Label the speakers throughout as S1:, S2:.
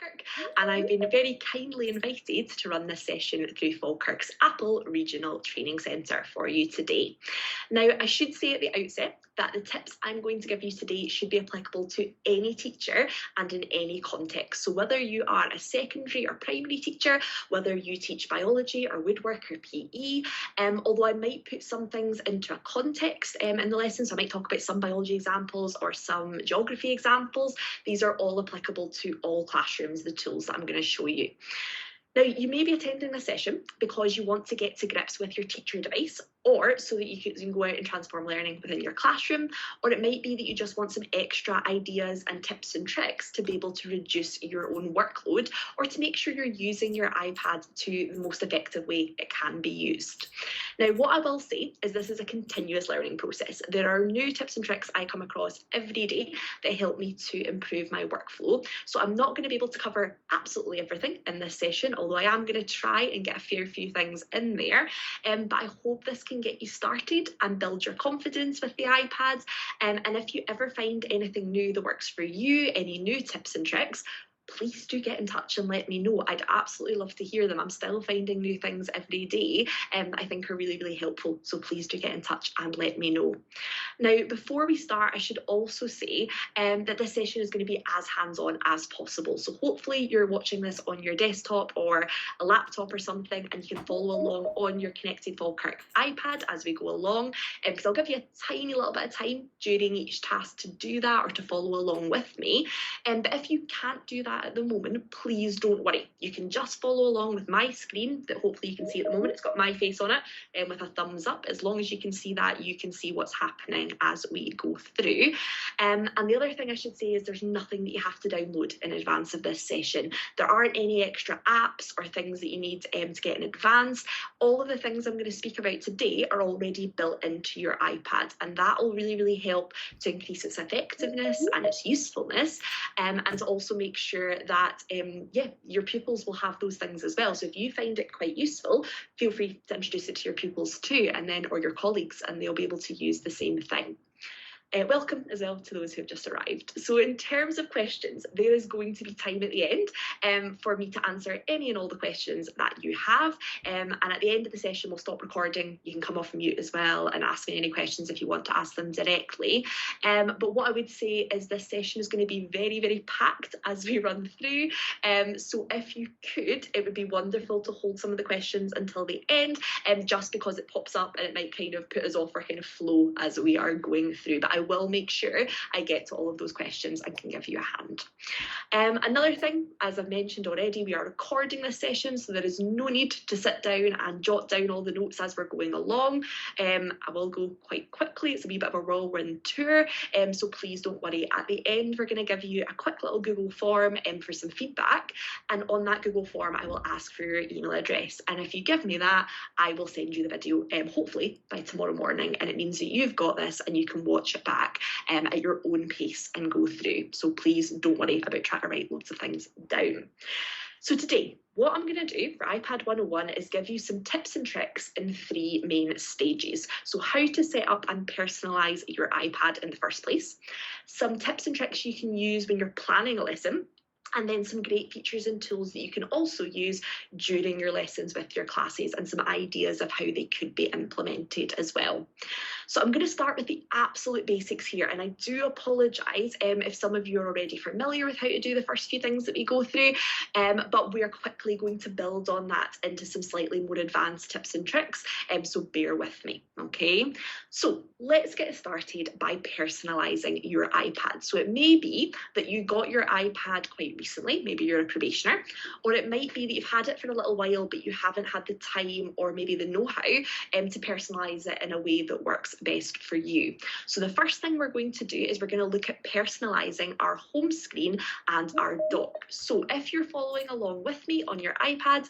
S1: Falkirk, and I've been very kindly invited to run this session through Falkirk's Apple Regional Training Centre for you today. Now, I should say at the outset that the tips I'm going to give you today should be applicable to any teacher and in any context. So whether you are a secondary or primary teacher, whether you teach biology or woodwork or PE, although I might put some things into a context in the lesson, so I might talk about some biology examples or some geography examples, these are all applicable to all classrooms, the tools that I'm going to show you. Now, you may be attending this session because you want to get to grips with your teaching device, or so that you can go out and transform learning within your classroom, or it might be that you just want some extra ideas and tips and tricks to be able to reduce your own workload, or to make sure you're using your iPad to the most effective way it can be used. Now, what I will say is this is a continuous learning process. There are new tips and tricks I come across every day that help me to improve my workflow. So I'm not going to be able to cover absolutely everything in this session, although I am going to try and get a fair few things in there. But I hope this can get you started and build your confidence with the iPads. And if you ever find anything new that works for you, any new tips and tricks, please do get in touch and let me know. I'd absolutely love to hear them. I'm still finding new things every day that I think are really, really helpful. So please do get in touch and let me know. Now, before we start, I should also say that this session is going to be as hands-on as possible. So hopefully you're watching this on your desktop or a laptop or something, and you can follow along on your connected Falkirk iPad as we go along, because I'll give you a tiny little bit of time during each task to do that or to follow along with me. But if you can't do that at the moment, please don't worry. You can just follow along with my screen that hopefully you can see at the moment. It's got my face on it with a thumbs up. As long as you can see that, you can see what's happening as we go through. And the other thing I should say is there's nothing that you have to download in advance of this session. There aren't any extra apps or things that you need to get in advance. All of the things I'm going to speak about today are already built into your iPad, and that will really, really help to increase its effectiveness and its usefulness, and to also make sure that your pupils will have those things as well. So if you find it quite useful, feel free to introduce it to your pupils too, or your colleagues, and they'll be able to use the same thing. Welcome as well to those who have just arrived. So in terms of questions, there is going to be time at the end for me to answer any and all the questions that you have. And at the end of the session, we'll stop recording. You can come off mute as well and ask me any questions if you want to ask them directly. But what I would say is this session is going to be very, very packed as we run through. So if you could, it would be wonderful to hold some of the questions until the end, just because it pops up and it might kind of put us off our kind of flow as we are going through. But I will make sure I get to all of those questions and can give you a hand. Another thing, as I've mentioned already, we are recording this session, so there is no need to sit down and jot down all the notes as we're going along. I will go quite quickly. It's a wee bit of a whirlwind tour, so please don't worry. At the end, we're going to give you a quick little Google form for some feedback, and on that Google form, I will ask for your email address, and if you give me that, I will send you the video, hopefully by tomorrow morning, and it means that you've got this and you can watch it back at your own pace and go through. So please don't worry about trying to write loads of things down. So today, what I'm going to do for iPad 101 is give you some tips and tricks in 3 main stages. So how to set up and personalise your iPad in the first place, some tips and tricks you can use when you're planning a lesson, and then some great features and tools that you can also use during your lessons with your classes, and some ideas of how they could be implemented as well. So I'm going to start with the absolute basics here, and I do apologise if some of you are already familiar with how to do the first few things that we go through, but we're quickly going to build on that into some slightly more advanced tips and tricks, so bear with me, okay? So let's get started by personalising your iPad. So it may be that you got your iPad quite recently, maybe you're a probationer, or it might be that you've had it for a little while but you haven't had the time or maybe the know-how to personalise it in a way that works best for you. So the first thing we're going to do is we're going to look at personalising our home screen and our dock. So if you're following along with me on your iPads,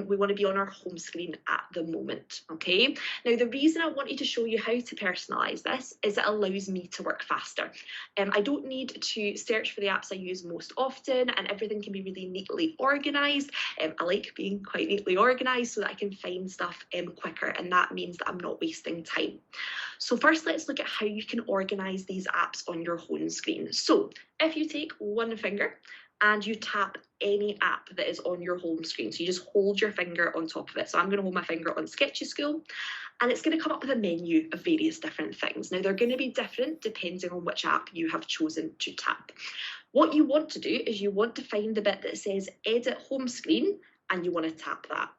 S1: we want to be on our home screen at the moment, okay? Now the reason I wanted to show you how to personalise this is it allows me to work faster. I don't need to search for the apps I use most often, and everything can be really neatly organised. I like being quite neatly organised so that I can find stuff quicker, and that means that I'm not wasting time. So first, let's look at how you can organise these apps on your home screen. So if you take one finger and you tap any app that is on your home screen. So you just hold your finger on top of it. So I'm going to hold my finger on Sketchy School, and it's going to come up with a menu of various different things. Now, they're going to be different depending on which app you have chosen to tap. What you want to do is you want to find the bit that says Edit Home Screen, and you want to tap that.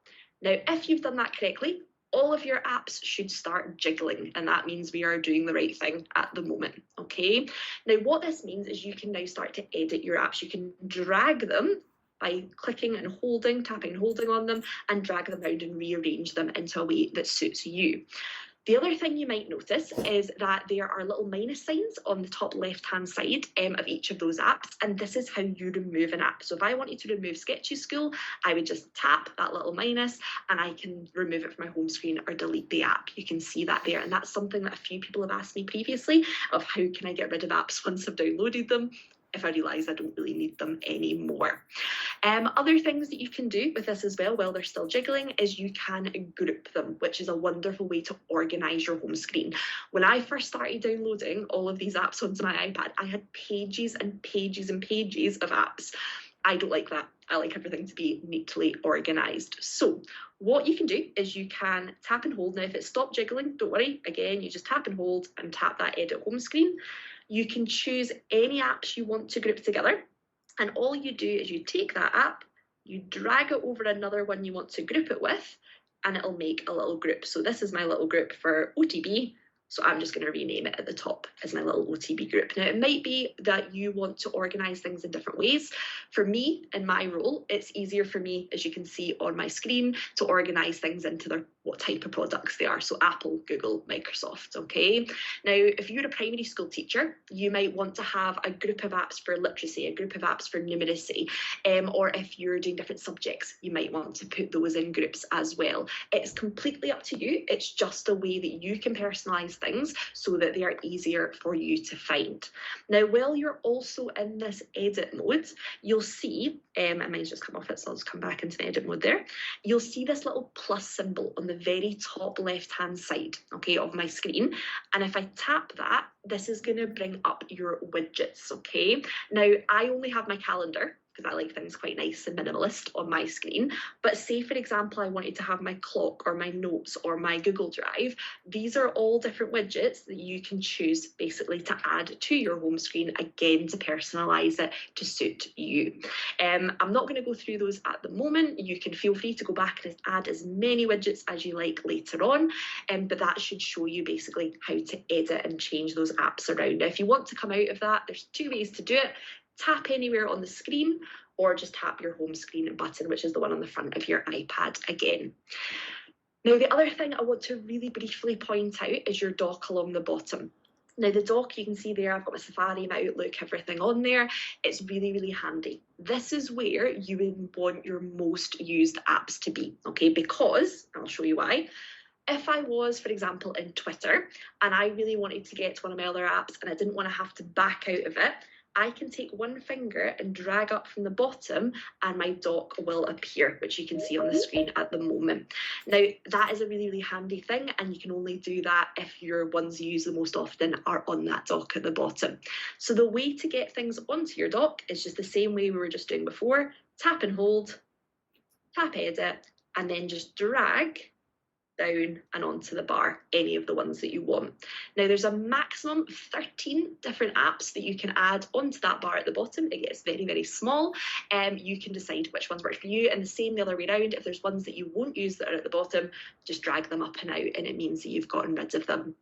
S1: Now, if you've done that correctly, all of your apps should start jiggling, and that means we are doing the right thing at the moment, okay? Now, what this means is you can now start to edit your apps. You can drag them by clicking and holding, tapping and holding on them, and drag them around and rearrange them into a way that suits you. The other thing you might notice is that there are little minus signs on the top left-hand side of each of those apps, and this is how you remove an app. So if I wanted to remove Sketchy School, I would just tap that little minus and I can remove it from my home screen or delete the app. You can see that there, and that's something that a few people have asked me previously of how can I get rid of apps once I've downloaded them if I realise I don't really need them anymore. Other things that you can do with this as well while they're still jiggling is you can group them, which is a wonderful way to organise your home screen. When I first started downloading all of these apps onto my iPad, I had pages and pages and pages of apps. I don't like that. I like everything to be neatly organised. So what you can do is you can tap and hold. Now, if it stopped jiggling, don't worry. Again, you just tap and hold and tap that Edit Home Screen. You can choose any apps you want to group together. And all you do is you take that app, you drag it over another one you want to group it with, and it'll make a little group. So this is my little group for OTB. So I'm just going to rename it at the top as my little OTB group. Now, it might be that you want to organise things in different ways. For me, in my role, it's easier for me, as you can see on my screen, to organise things into what type of products they are. So Apple, Google, Microsoft, okay? Now, if you're a primary school teacher, you might want to have a group of apps for literacy, a group of apps for numeracy, or if you're doing different subjects, you might want to put those in groups as well. It's completely up to you. It's just a way that you can personalise things so that they are easier for you to find. Now, while you're also in this edit mode, you'll see, and mine's just come off it, so I'll just come back into the edit mode there. You'll see this little plus symbol on the very top left-hand side, okay, of my screen. And if I tap that, this is going to bring up your widgets, okay? Now, I only have my calendar, because I like things quite nice and minimalist on my screen. But say, for example, I wanted to have my clock or my notes or my Google Drive. These are all different widgets that you can choose basically to add to your home screen, again, to personalise it to suit you. I'm not going to go through those at the moment. You can feel free to go back and add as many widgets as you like later on, but that should show you basically how to edit and change those apps around. Now, if you want to come out of that, there's two ways to do it. Tap anywhere on the screen, or just tap your home screen button, which is the one on the front of your iPad again. Now, the other thing I want to really briefly point out is your dock along the bottom. Now, the dock, you can see there, I've got my Safari, my Outlook, everything on there. It's really, really handy. This is where you would want your most used apps to be, okay? Because, I'll show you why. If I was, for example, in Twitter, and I really wanted to get to one of my other apps and I didn't want to have to back out of it, I can take one finger and drag up from the bottom and my dock will appear, which you can see on the screen at the moment. Now, that is a really, really handy thing, and you can only do that if your ones you use the most often are on that dock at the bottom. So the way to get things onto your dock is just the same way we were just doing before. Tap and hold, tap edit, and then just drag down and onto the bar, any of the ones that you want. Now, there's a maximum of 13 different apps that you can add onto that bar at the bottom. It gets very, very small. You can decide which ones work for you, and the same the other way around. If there's ones that you won't use that are at the bottom, just drag them up and out, and it means that you've gotten rid of them.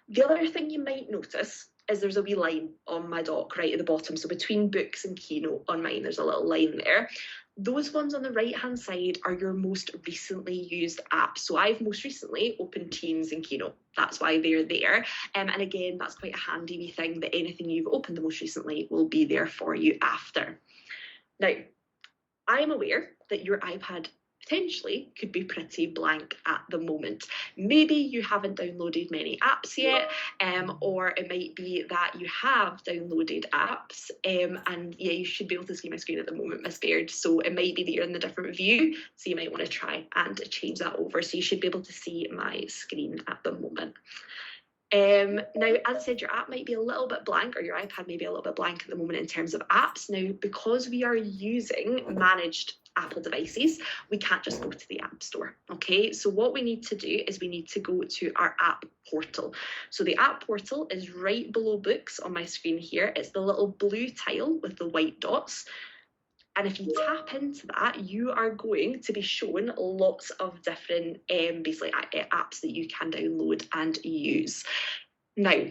S1: The other thing you might notice is there's a wee line on my dock right at the bottom. So between books and Keynote on mine, there's a little line there. Those ones on the right-hand side are your most recently used apps. So I've most recently opened Teams and Keynote. That's why they're there. And again, that's quite a handy wee thing that anything you've opened the most recently will be there for you after. Now, I'm aware that your iPad potentially could be pretty blank at the moment. Maybe you haven't downloaded many apps yet, or it might be that you have downloaded apps, and yeah, you should be able to see my screen at the moment, Miss Baird, so it might be that you're in the different view, so you might want to try and change that over, so you should be able to see my screen at the moment. Now, as I said, your app might be a little bit blank, or your iPad may be a little bit blank at the moment in terms of apps. Now, because we are using managed Apple devices, we can't just go to the App Store, okay? So what we need to do is we need to go to our app portal. So the app portal is right below books on my screen here. It's the little blue tile with the white dots. And if you tap into that, you are going to be shown lots of different basically apps that you can download and use. Now,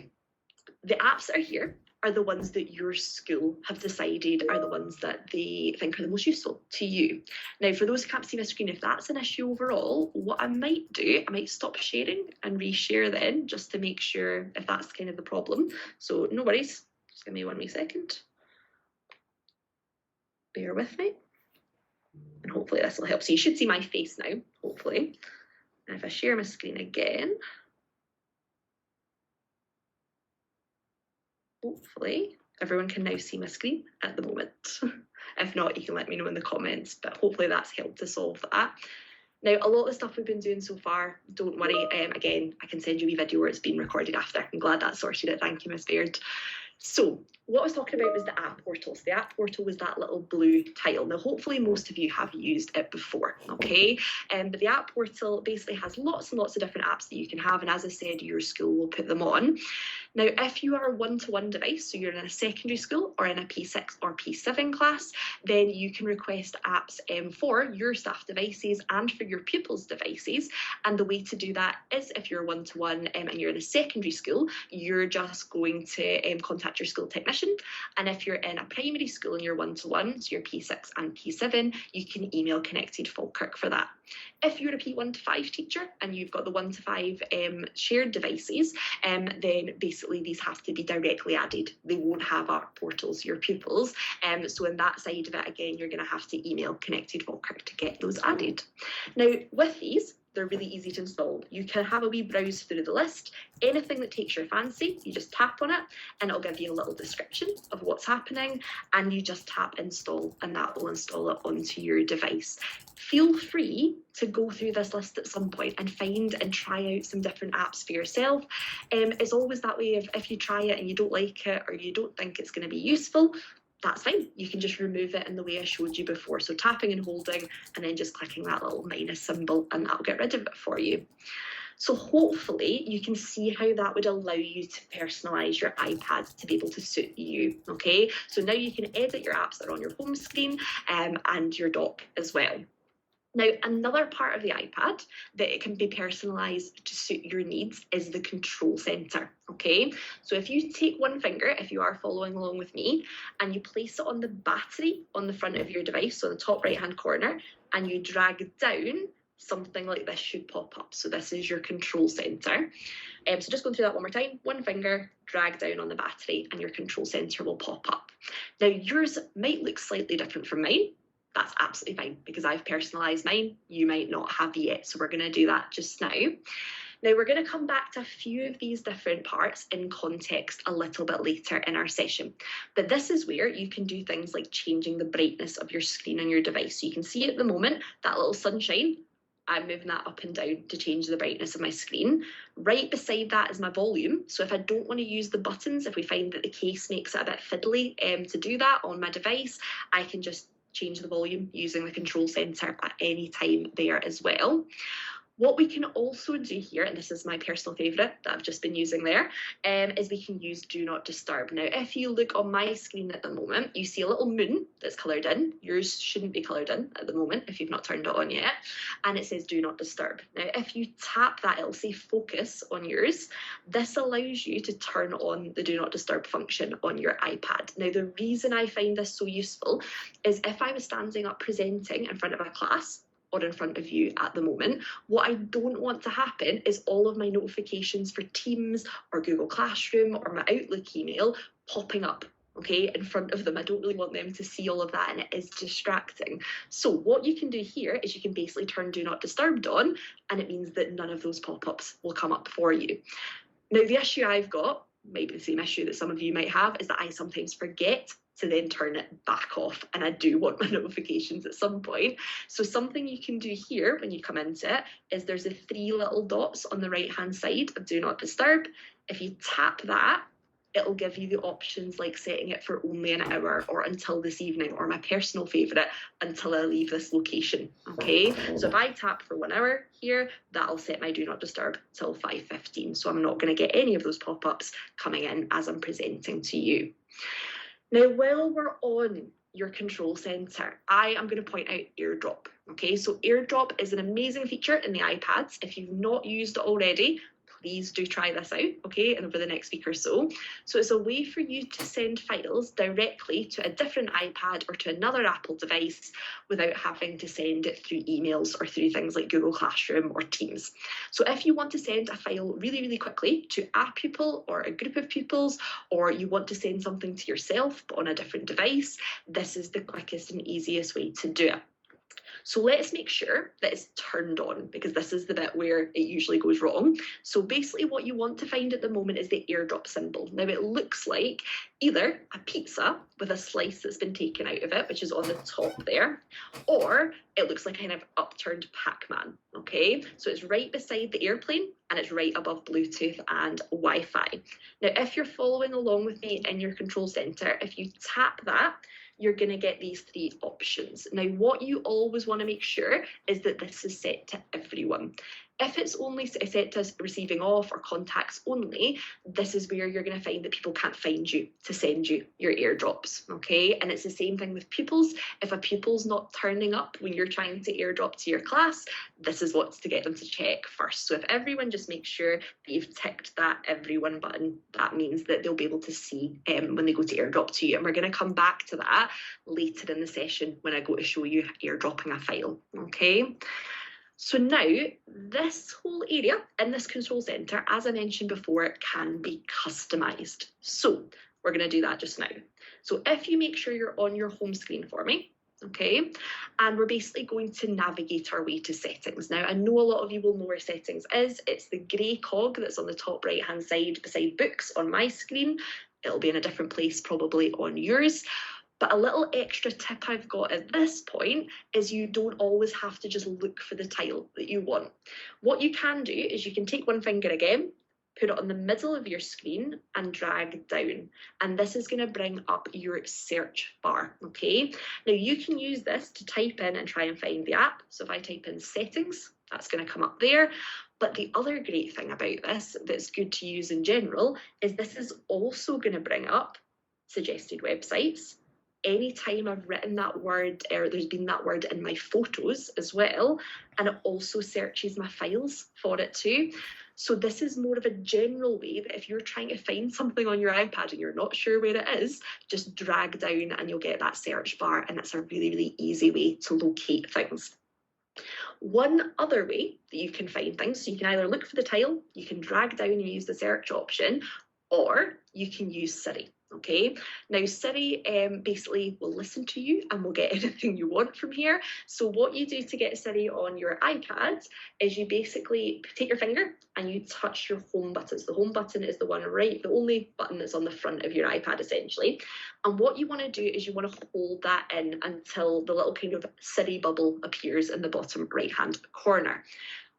S1: the apps that are here are the ones that your school have decided are the ones that they think are the most useful to you. Now, for those who can't see my screen, if that's an issue overall, what I might do, I might stop sharing and reshare then, just to make sure if that's kind of the problem. So no worries, just give me 1 wee second. Bear with me, and hopefully this will help. So you should see my face now, hopefully. And if I share my screen again, hopefully everyone can now see my screen at the moment. If not, you can let me know in the comments, but hopefully that's helped to solve that. Now, a lot of the stuff we've been doing so far, don't worry, again, I can send you a video where it's been recorded after. I'm glad that sorted it. Thank you, Miss Baird. So what I was talking about was the app portal. So the app portal was that little blue tile. Now, hopefully most of you have used it before, okay? But the app portal basically has lots and lots of different apps that you can have. And as I said, your school will put them on. Now, if you are a one-to-one device, so you're in a secondary school or in a P6 or P7 class, then you can request apps for your staff devices and for your pupils' devices. And the way to do that is if you're one-to-one and you're in a secondary school, you're just going to contact your school technician. And if you're in a primary school and you're one-to-one, so you're P6 and P7, you can email Connected Falkirk for that. If you're a P1 to 5 teacher and you've got the 1 to 5 shared devices, then basically these have to be directly added. They won't have app portals, your pupils. So in that side of it, again, you're going to have to email Connected Falkirk to get those added. Now, with these, they're really easy to install. You can have a wee browse through the list. Anything that takes your fancy, you just tap on it and it'll give you a little description of what's happening, and you just tap install and that will install it onto your device. Feel free to go through this list at some point and find and try out some different apps for yourself. It's always that way, if you try it and you don't like it or you don't think it's going to be useful, that's fine. You can just remove it in the way I showed you before. So tapping and holding and then just clicking that little minus symbol and that'll get rid of it for you. So hopefully you can see how that would allow you to personalise your iPad to be able to suit you, okay? So now you can edit your apps that are on your home screen and your dock as well. Now, another part of the iPad that it can be personalised to suit your needs is the control centre, okay? So if you take one finger, if you are following along with me, and you place it on the battery on the front of your device, so the top right-hand corner, and you drag down, something like this should pop up. So this is your control centre. So just going through that one more time, one finger, drag down on the battery, and your control centre will pop up. Now, yours might look slightly different from mine. That's absolutely fine because I've personalised mine. You might not have yet, so we're going to do that just now. Now we're going to come back to a few of these different parts in context a little bit later in our session. But this is where you can do things like changing the brightness of your screen on your device. So you can see at the moment that little sunshine. I'm moving that up and down to change the brightness of my screen. Right beside that is my volume. So if I don't want to use the buttons, if we find that the case makes it a bit fiddly to do that on my device, I can just change the volume using the control centre at any time there as well. What we can also do here, and this is my personal favourite that I've just been using there, is we can use Do Not Disturb. Now, if you look on my screen at the moment, you see a little moon that's coloured in. Yours shouldn't be coloured in at the moment if you've not turned it on yet. And it says Do Not Disturb. Now, if you tap that, it'll say Focus on yours. This allows you to turn on the Do Not Disturb function on your iPad. Now, the reason I find this so useful is if I was standing up presenting in front of a class, or in front of you at the moment, what I don't want to happen is all of my notifications for Teams or Google Classroom or my Outlook email popping up, okay, in front of them. I don't really want them to see all of that, and it is distracting. So what you can do here is you can basically turn Do Not Disturb on, and it means that none of those pop-ups will come up for you. Now, the issue I've got, maybe the same issue that some of you might have, is that I sometimes forget to then turn it back off, and I do want my notifications at some point. So something you can do here when you come into it is there's the 3 little dots on the right hand side of do not disturb. If you tap that, it'll give you the options like setting it for only an hour or until this evening, or my personal favourite, until I leave this location. Okay, so if I tap for 1 hour here, that'll set my do not disturb till 5:15. So I'm not going to get any of those pop-ups coming in as I'm presenting to you. Now, while we're on your control centre, I am going to point out AirDrop. Okay, so AirDrop is an amazing feature in the iPads. If you've not used it already, please do try this out, okay, and over the next week or so. So it's a way for you to send files directly to a different iPad or to another Apple device without having to send it through emails or through things like Google Classroom or Teams. So if you want to send a file really, really quickly to a pupil or a group of pupils, or you want to send something to yourself but on a different device, this is the quickest and easiest way to do it. So let's make sure that it's turned on, because this is the bit where it usually goes wrong. So basically what you want to find at the moment is the AirDrop symbol. Now it looks like either a pizza with a slice that's been taken out of it, which is on the top there, or it looks like a kind of upturned Pac-Man, okay? So it's right beside the airplane and it's right above Bluetooth and Wi-Fi. Now, if you're following along with me in your control center, if you tap that, you're going to get these 3 options. Now, what you always want to make sure is that this is set to everyone. If it's only set to receiving off or contacts only, this is where you're going to find that people can't find you to send you your AirDrops, okay? And it's the same thing with pupils. If a pupil's not turning up when you're trying to AirDrop to your class, this is what's to get them to check first. So if everyone just makes sure that you've ticked that everyone button, that means that they'll be able to see when they go to AirDrop to you. And we're going to come back to that later in the session when I go to show you AirDropping a file, okay? So now, this whole area in this control centre, as I mentioned before, can be customised. So we're going to do that just now. So if you make sure you're on your home screen for me, okay, and we're basically going to navigate our way to settings. Now, I know a lot of you will know where settings is. It's the grey cog that's on the top right hand side beside books on my screen. It'll be in a different place probably on yours. But a little extra tip I've got at this point is you don't always have to just look for the tile that you want. What you can do is you can take one finger again, put it on the middle of your screen and drag down. And this is going to bring up your search bar, okay? Now you can use this to type in and try and find the app. So if I type in settings, that's going to come up there. But the other great thing about this that's good to use in general is this is also going to bring up suggested websites. Anytime I've written that word or there's been that word in my photos as well, and it also searches my files for it too. So this is more of a general way that if you're trying to find something on your iPad and you're not sure where it is, just drag down and you'll get that search bar, and it's a really, really easy way to locate things. One other way that you can find things, so you can either look for the tile, you can drag down and use the search option, or you can use Siri. Okay, now Siri basically will listen to you and will get anything you want from here. So what you do to get Siri on your iPad is you basically take your finger and you touch your home buttons. The home button is the one right, the only button that's on the front of your iPad essentially. And what you want to do is you want to hold that in until the little kind of Siri bubble appears in the bottom right hand corner.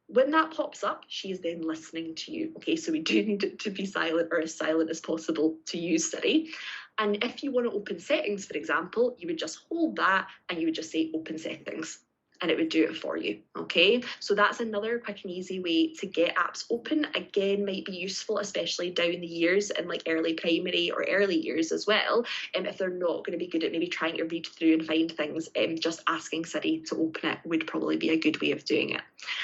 S1: When that pops up, she is then listening to you. Okay, so we do need it to be silent or as silent as possible to use Siri. And if you want to open settings, for example, you would just hold that and you would just say open settings, and it would do it for you, okay? So that's another quick and easy way to get apps open. Again, might be useful, especially down the years in like early primary or early years as well. If they're not going to be good at maybe trying to read through and find things, just asking Siri to open it would probably be a good way of doing it.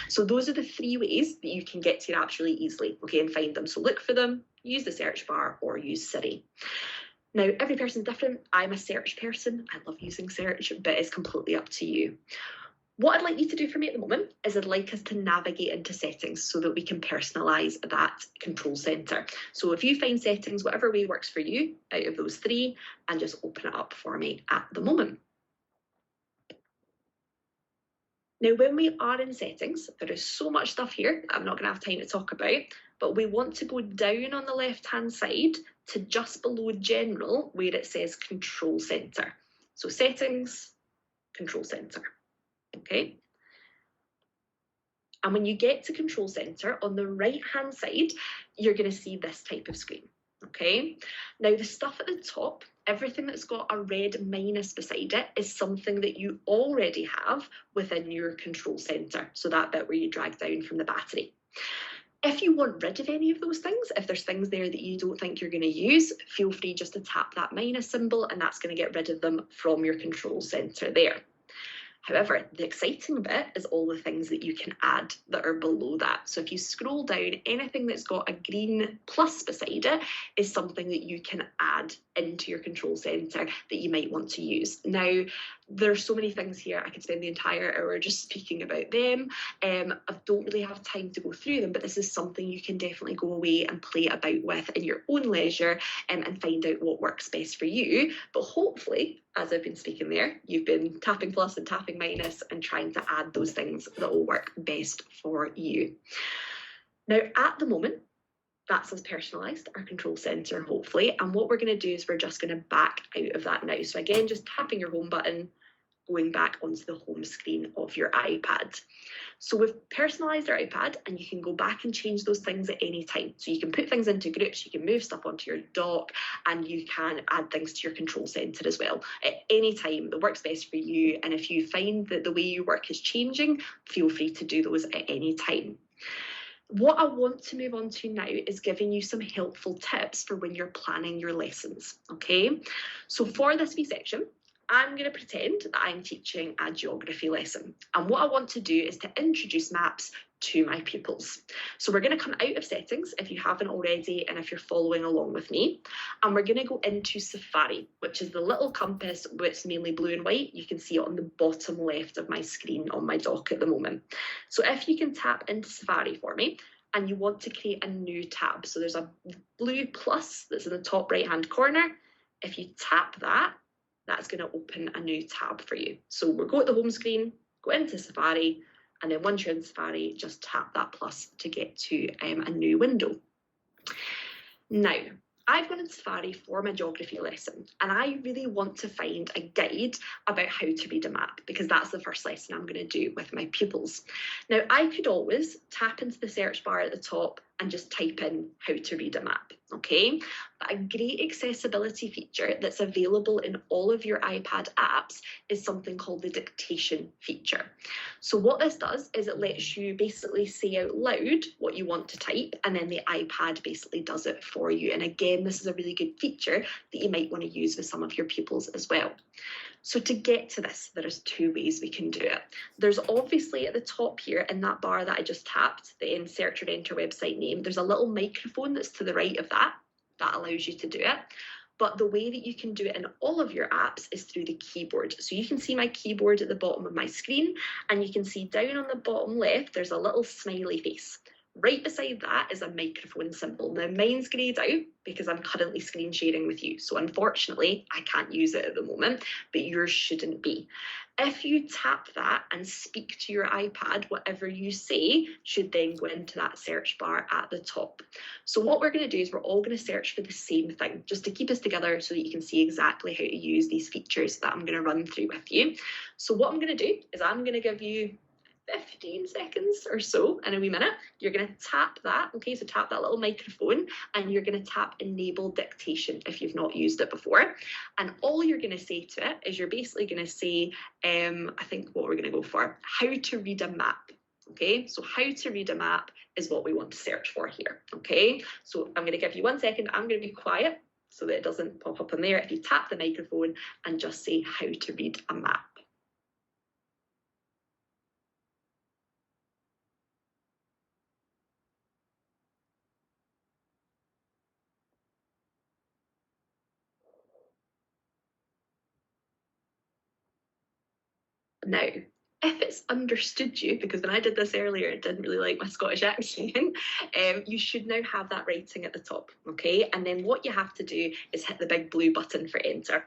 S1: So those are the 3 ways that you can get to your apps really easily, okay, and find them. So look for them, use the search bar, or use Siri. Now, every person's different. I'm a search person. I love using search, but it's completely up to you. What I'd like you to do for me at the moment is I'd like us to navigate into settings so that we can personalise that control centre. So if you find settings, whatever way works for you out of those 3, and just open it up for me at the moment. Now, when we are in settings, there is so much stuff here that I'm not going to have time to talk about, but we want to go down on the left-hand side to just below general where it says control center. So settings, control center, okay? And when you get to control center, on the right-hand side, you're going to see this type of screen, okay? Now, the stuff at the top, everything that's got a red minus beside it is something that you already have within your control center. So that bit where you drag down from the battery. If you want rid of any of those things, if there's things there that you don't think you're going to use, feel free just to tap that minus symbol and that's going to get rid of them from your control center there. However, the exciting bit is all the things that you can add that are below that. So if you scroll down, anything that's got a green plus beside it is something that you can add into your control center that you might want to use. Now, there's so many things here, I could spend the entire hour just speaking about them. I don't really have time to go through them, but this is something you can definitely go away and play about with in your own leisure and find out what works best for you. But hopefully, as I've been speaking there, you've been tapping plus and tapping minus and trying to add those things that will work best for you. Now, at the moment, that's us personalised, our control centre, hopefully. And what we're going to do is we're just going to back out of that now. So again, just tapping your home button, going back onto the home screen of your iPad. So we've personalised our iPad and you can go back and change those things at any time. So you can put things into groups, you can move stuff onto your dock, and you can add things to your control centre as well at any time that works best for you. And if you find that the way you work is changing, feel free to do those at any time. What I want to move on to now is giving you some helpful tips for when you're planning your lessons, okay? So for this wee section, I'm going to pretend that I'm teaching a geography lesson. And what I want to do is to introduce maps to my pupils. So we're going to come out of settings if you haven't already and if you're following along with me. And we're going to go into Safari, which is the little compass which is mainly blue and white. You can see it on the bottom left of my screen on my dock at the moment. So if you can tap into Safari for me, and you want to create a new tab. So there's a blue plus that's in the top right hand corner. If you tap that, that's going to open a new tab for you. So we'll go to the home screen, go into Safari, and then once you're in Safari, just tap that plus to get to a new window. Now, I've gone into Safari for my geography lesson, and I really want to find a guide about how to read a map, because that's the first lesson I'm going to do with my pupils. Now, I could always tap into the search bar at the top and just type in how to read a map, okay? But a great accessibility feature that's available in all of your iPad apps is something called the dictation feature. So what this does is it lets you basically say out loud what you want to type, and then the iPad basically does it for you. And again, this is a really good feature that you might want to use with some of your pupils as well. So to get to this, there is two ways we can do it. There's obviously at the top here in that bar that I just tapped, the insert or enter website name, there's a little microphone that's to the right of that. That allows you to do it. But the way that you can do it in all of your apps is through the keyboard. So you can see my keyboard at the bottom of my screen, and you can see down on the bottom left, there's a little smiley face. Right beside that is a microphone symbol. Now mine's greyed out because I'm currently screen sharing with you. So unfortunately, I can't use it at the moment, but yours shouldn't be. If you tap that and speak to your iPad, whatever you say should then go into that search bar at the top. So what we're going to do is we're all going to search for the same thing, just to keep us together so that you can see exactly how to use these features that I'm going to run through with you. So what I'm going to do is I'm going to give you 15 seconds or so in a wee minute. You're going to tap that, okay, so tap that little microphone, and you're going to tap enable dictation if you've not used it before. And all you're going to say to it is you're basically going to say, I think what we're going to go for, how to read a map. Okay, so how to read a map is what we want to search for here. Okay, so I'm going to give you 1 second. I'm going to be quiet so that it doesn't pop up on there. If you tap the microphone and just say how to read a map. Now, if it's understood you, because when I did this earlier, it didn't really like my Scottish accent, you should now have that writing at the top, okay? And then what you have to do is hit the big blue button for enter.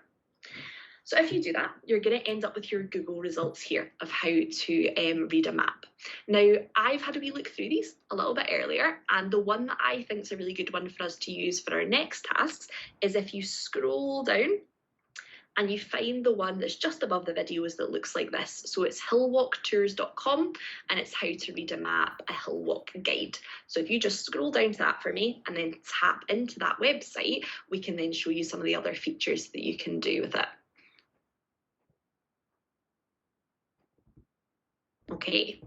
S1: So if you do that, you're going to end up with your Google results here of how to read a map. Now, I've had a wee look through these a little bit earlier, and the one that I think is a really good one for us to use for our next tasks is if you scroll down and you find the one that's just above the videos that looks like this. So it's hillwalktours.com, and it's how to read a map, a hill walk guide. So if you just scroll down to that for me and then tap into that website, we can then show you some of the other features that you can do with it. Okay,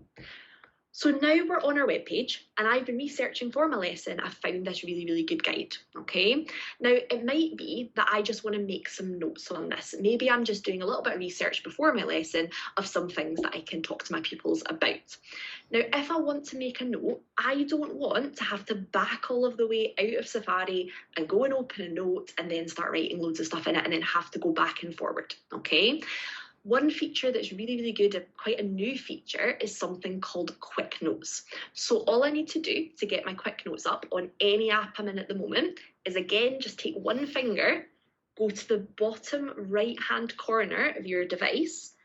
S1: so now we're on our webpage, and I've been researching for my lesson. I found this really, really good guide, okay? Now, it might be that I just want to make some notes on this. Maybe I'm just doing a little bit of research before my lesson of some things that I can talk to my pupils about. Now, if I want to make a note, I don't want to have to back all of the way out of Safari and go and open a note and then start writing loads of stuff in it and then have to go back and forward, okay? One feature that's really, really good, quite a new feature, is something called Quick Notes. So all I need to do to get my Quick Notes up on any app I'm in at the moment is, again, just take one finger, go to the bottom right-hand corner of your device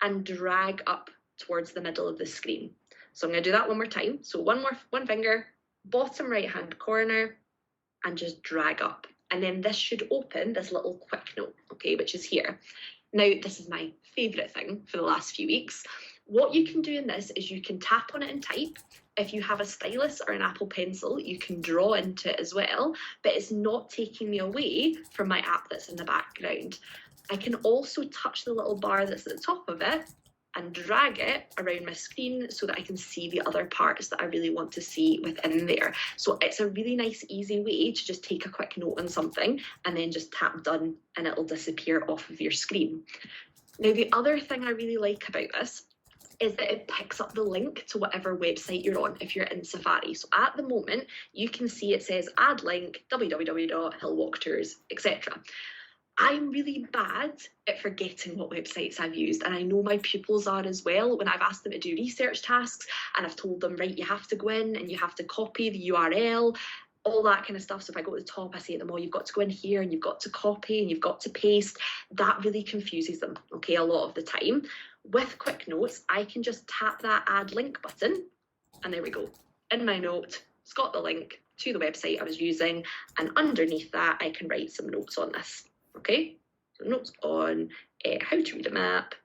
S1: and drag up towards the middle of the screen. So I'm going to do that one more time. So one finger, bottom right-hand corner, and just drag up. And then this should open this little Quick Note, okay, which is here. Now, this is my favourite thing for the last few weeks. What you can do in this is you can tap on it and type. If you have a stylus or an Apple Pencil, you can draw into it as well, but it's not taking me away from my app that's in the background. I can also touch the little bar that's at the top of it and drag it around my screen so that I can see the other parts that I really want to see within there. So it's a really nice, easy way to just take a quick note on something and then just tap done and it'll disappear off of your screen. Now, the other thing I really like about this is that it picks up the link to whatever website you're on if you're in Safari. So at the moment, you can see it says add link, www.hillwalktours, etc. I'm really bad at forgetting what websites I've used, and I know my pupils are as well. When I've asked them to do research tasks and I've told them, right, you have to go in and you have to copy the URL, all that kind of stuff. So if I go to the top, I say to them, oh, you've got to go in here and you've got to copy and you've got to paste. That really confuses them, okay, a lot of the time. With Quick Notes, I can just tap that add link button, and there we go. In my note, it's got the link to the website I was using, and underneath that, I can write some notes on this. Okay, so notes on how to read a map,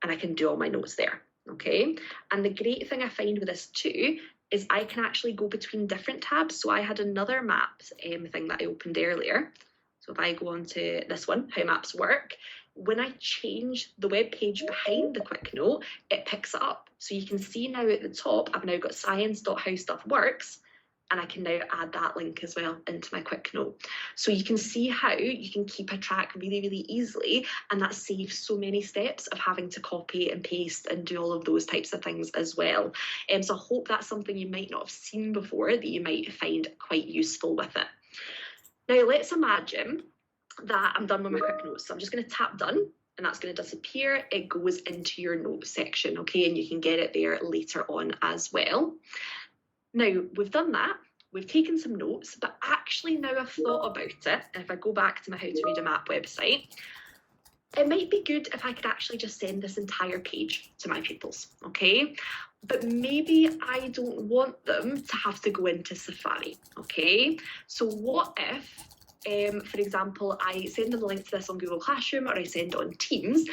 S1: and I can do all my notes there, okay? And the great thing I find with this too is I can actually go between different tabs. So I had another maps thing that I opened earlier. So if I go on to this one, how maps work, when I change the web page behind the quick note, it picks it up. So you can see now at the top, I've now got science.howstuffworks, and I can now add that link as well into my quick note. So you can see how you can keep a track really, really easily, and that saves so many steps of having to copy and paste and do all of those types of things as well. So I hope that's something you might not have seen before that you might find quite useful with it. Now let's imagine that I'm done with my quick notes. So I'm just going to tap done, and that's going to disappear. It goes into your notes section, okay, and you can get it there later on as well. Now, we've done that, we've taken some notes, but actually now I've thought about it, and if I go back to my How to Read a Map website, it might be good if I could actually just send this entire page to my pupils, okay? But maybe I don't want them to have to go into Safari, okay? So what if, for example, I send them the link to this on Google Classroom, or I send it on Teams?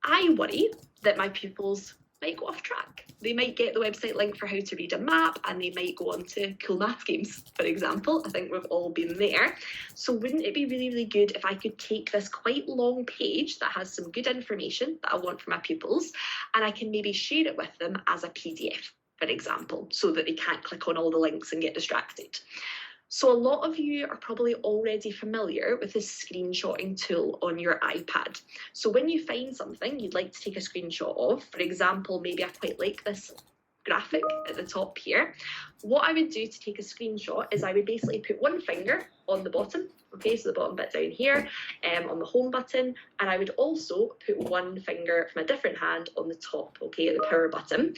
S1: I worry that my pupils might go off track. They might get the website link for how to read a map, and they might go on to cool math games, for example. I think we've all been there. So wouldn't it be really, really good if I could take this quite long page that has some good information that I want for my pupils, and I can maybe share it with them as a PDF, for example, so that they can't click on all the links and get distracted. So a lot of you are probably already familiar with this screenshotting tool on your iPad. So when you find something you'd like to take a screenshot of, for example, maybe I quite like this graphic at the top here, what I would do to take a screenshot is I would basically put one finger on the bottom, okay, so the bottom bit down here, on the home button, and I would also put one finger from a different hand on the top, okay, at the power button.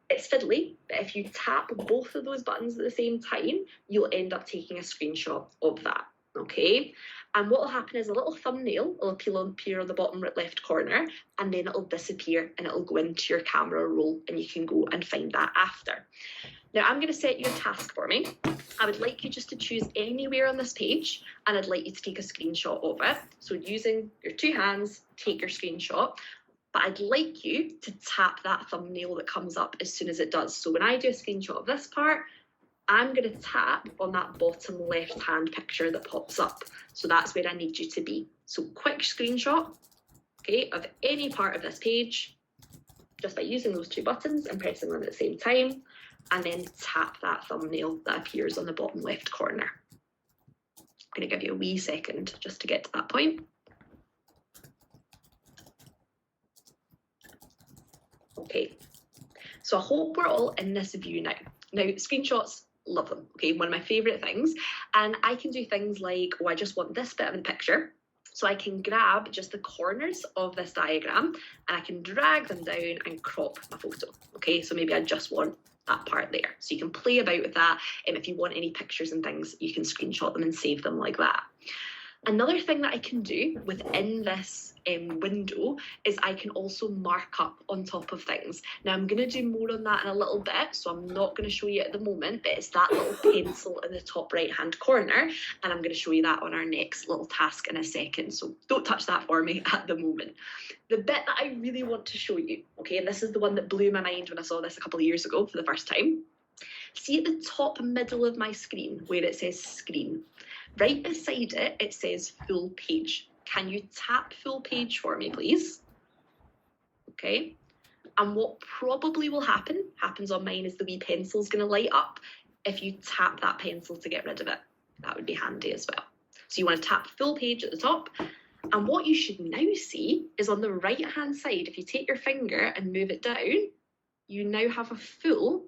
S1: It's fiddly, but if you tap both of those buttons at the same time, you'll end up taking a screenshot of that. okay? And what will happen is a little thumbnail will appear on the bottom left corner, and then it'll disappear and it'll go into your camera roll, and you can go and find that after. Now I'm going to set you a task for me. I would like you just to choose anywhere on this page, and I'd like you to take a screenshot of it. So using your two hands, take your screenshot. But I'd like you to tap that thumbnail that comes up as soon as it does. So when I do a screenshot of this part, I'm going to tap on that bottom left-hand picture that pops up. So that's where I need you to be. So quick screenshot, okay, of any part of this page, just by using those two buttons and pressing them at the same time, and then tap that thumbnail that appears on the bottom left corner. I'm going to give you a wee second just to get to that point. Okay, so I hope we're all in this view now. Now, screenshots, love them, okay, one of my favourite things. And I can do things like, oh, I just want this bit of the picture. So I can grab just the corners of this diagram and I can drag them down and crop my photo, okay? So maybe I just want that part there. So you can play about with that, and if you want any pictures and things, you can screenshot them and save them like that. Another thing that I can do within this window is I can also mark up on top of things. Now I'm going to do more on that in a little bit, so I'm not going to show you at the moment, but it's that little pencil in the top right hand corner, and I'm going to show you that on our next little task in a second, so don't touch that for me at the moment. The bit that I really want to show you, okay, and this is the one that blew my mind when I saw this a couple of years ago for the first time. See at the top middle of my screen where it says screen? Right beside it, it says full page. Can you tap full page for me, please? Okay. And what probably will happens on mine, is the wee pencil's going to light up. If you tap that pencil to get rid of it, that would be handy as well. So you want to tap full page at the top. And what you should now see is on the right-hand side, if you take your finger and move it down, you now have the full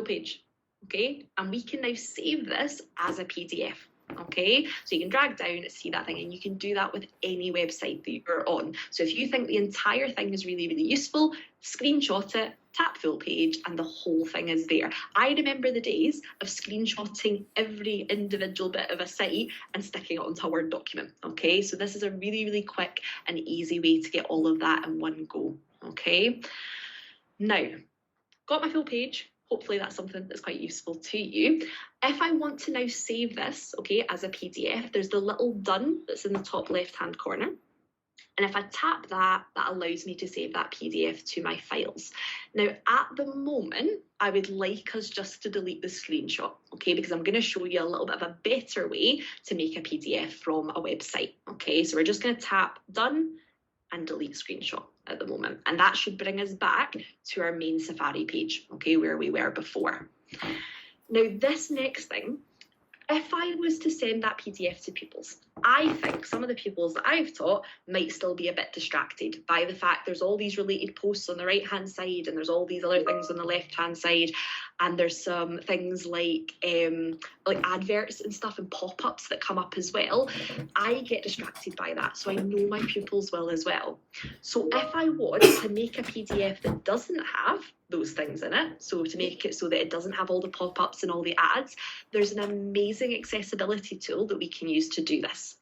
S1: page. Okay. And we can now save this as a PDF. Okay, so you can drag down, see that thing, and you can do that with any website that you're on. So if you think the entire thing is really, really useful, screenshot it, tap full page, and the whole thing is there. I remember the days of screenshotting every individual bit of a site and sticking it onto a Word document. Okay, so this is a really, really quick and easy way to get all of that in one go. Okay, now, got my full page. Hopefully that's something that's quite useful to you. If I want to now save this, okay, as a PDF, there's the little done that's in the top left-hand corner. And if I tap that, that allows me to save that PDF to my files. Now, at the moment, I would like us just to delete the screenshot, okay, because I'm going to show you a little bit of a better way to make a PDF from a website, okay? So we're just going to tap done and delete screenshot at the moment, and that should bring us back to our main Safari page, okay, where we were before. Now this next thing, if I was to send that PDF to pupils, I think some of the pupils that I've taught might still be a bit distracted by the fact there's all these related posts on the right hand side and there's all these other things on the left hand side, and there's some things like adverts and stuff and pop-ups that come up as well. I get distracted by that, so I know my pupils will as well. So if I want to make a PDF that doesn't have those things in it, so to make it so that it doesn't have all the pop-ups and all the ads, there's an amazing accessibility tool that we can use to do this.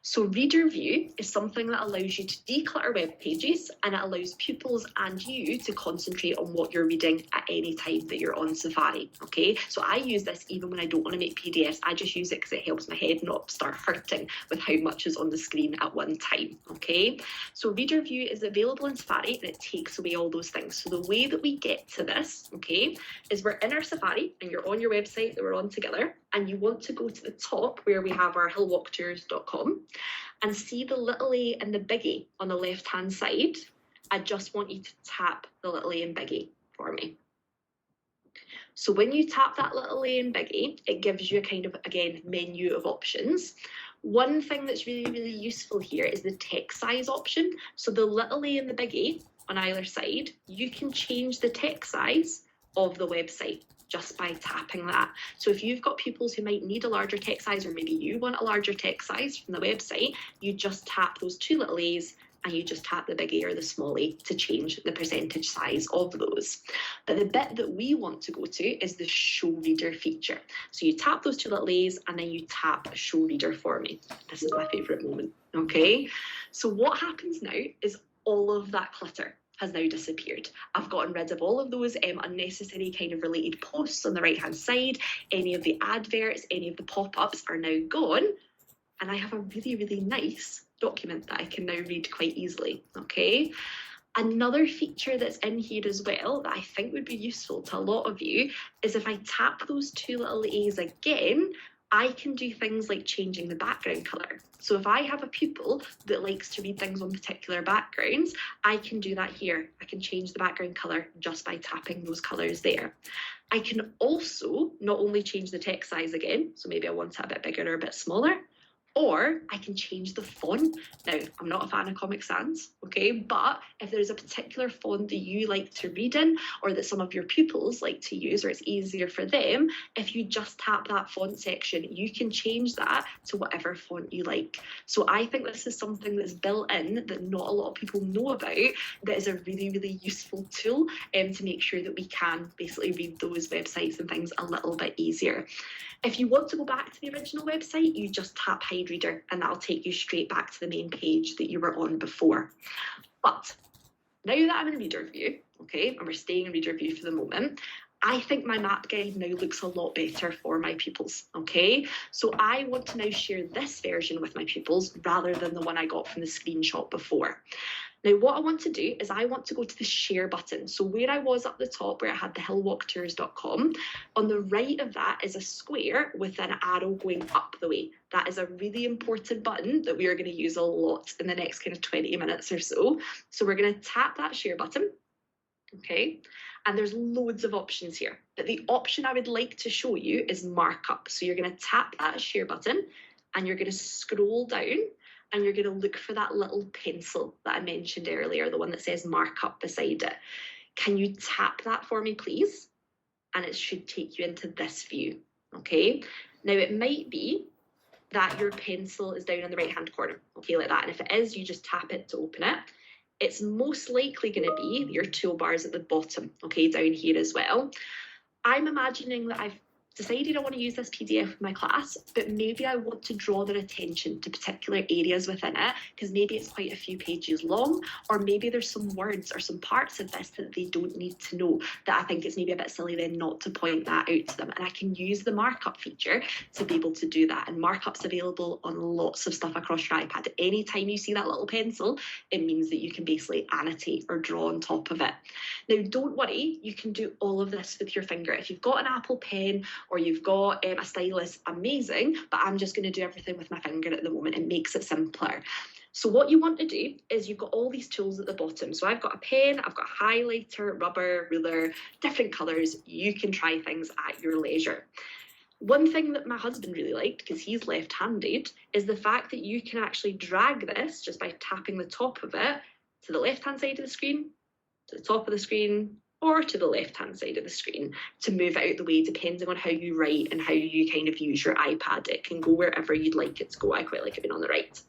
S1: So Reader View is something that allows you to declutter web pages, and it allows pupils and you to concentrate on what you're reading at any time that you're on Safari, okay? So I use this even when I don't want to make PDFs. I just use it because it helps my head not start hurting with how much is on the screen at one time, okay? So Reader View is available in Safari, and it takes away all those things. So the way that we get to this, okay, is we're in our Safari and you're on your website that we're on together, and you want to go to the top where we have our hillwalktours.com and see the little A and the big A on the left hand side. I just want you to tap the little A and big A for me. So when you tap that little A and big A, it gives you a kind of, again, menu of options. One thing that's really, really useful here is the text size option. So the little A and the big A on either side, you can change the text size of the website just by tapping that. So if you've got pupils who might need a larger text size, or maybe you want a larger text size from the website, you just tap those two little A's and you just tap the big A or the small a to change the percentage size of those. But the bit that we want to go to is the show reader feature. So you tap those two little A's and then you tap show reader for me. This is my favourite moment, okay? So what happens now is all of that clutter has now disappeared. I've gotten rid of all of those unnecessary kind of related posts on the right hand side. Any of the adverts, any of the pop-ups are now gone, and I have a really, really nice document that I can now read quite easily, okay? Another feature that's in here as well that I think would be useful to a lot of you is if I tap those two little A's again, I can do things like changing the background colour. So if I have a pupil that likes to read things on particular backgrounds, I can do that here. I can change the background colour just by tapping those colours there. I can also not only change the text size again, so maybe I want it a bit bigger or a bit smaller, or I can change the font. Now, I'm not a fan of Comic Sans, okay? But if there's a particular font that you like to read in, or that some of your pupils like to use, or it's easier for them, if you just tap that font section, you can change that to whatever font you like. So I think this is something that's built in that not a lot of people know about, that is a really, really useful tool to make sure that we can basically read those websites and things a little bit easier. If you want to go back to the original website, you just tap Hide Reader and that'll take you straight back to the main page that you were on before. But now that I'm in reader view, okay, and we're staying in reader view for the moment, I think my map guide now looks a lot better for my pupils, okay? So I want to now share this version with my pupils rather than the one I got from the screenshot before. Now, what I want to do is I want to go to the share button. So where I was up the top, where I had the hillwalktours.com, on the right of that is a square with an arrow going up the way. That is a really important button that we are going to use a lot in the next kind of 20 minutes or so. So we're going to tap that share button, okay? And there's loads of options here. But the option I would like to show you is markup. So you're going to tap that share button and you're going to scroll down and you're going to look for that little pencil that I mentioned earlier, the one that says markup beside it. Can you tap that for me, please? And it should take you into this view, okay? Now, it might be that your pencil is down in the right-hand corner, okay, like that. And if it is, you just tap it to open it. It's most likely going to be your toolbars at the bottom, okay, down here as well. I'm imagining that I've decided I want to use this PDF with my class, but maybe I want to draw their attention to particular areas within it, because maybe it's quite a few pages long, or maybe there's some words or some parts of this that they don't need to know, that I think it's maybe a bit silly then not to point that out to them. And I can use the markup feature to be able to do that. And markup's available on lots of stuff across your iPad. Anytime you see that little pencil, it means that you can basically annotate or draw on top of it. Now, don't worry, you can do all of this with your finger. If you've got an Apple Pen or you've got a stylus, amazing, but I'm just going to do everything with my finger at the moment. It makes it simpler. So what you want to do is you've got all these tools at the bottom. So I've got a pen, I've got a highlighter, rubber, ruler, different colours. You can try things at your leisure. One thing that my husband really liked, because he's left-handed, is the fact that you can actually drag this just by tapping the top of it to the left-hand side of the screen, to the top of the screen, or to the left-hand side of the screen to move it out the way, depending on how you write and how you kind of use your iPad. It can go wherever you'd like it to go. I quite like it being on the right.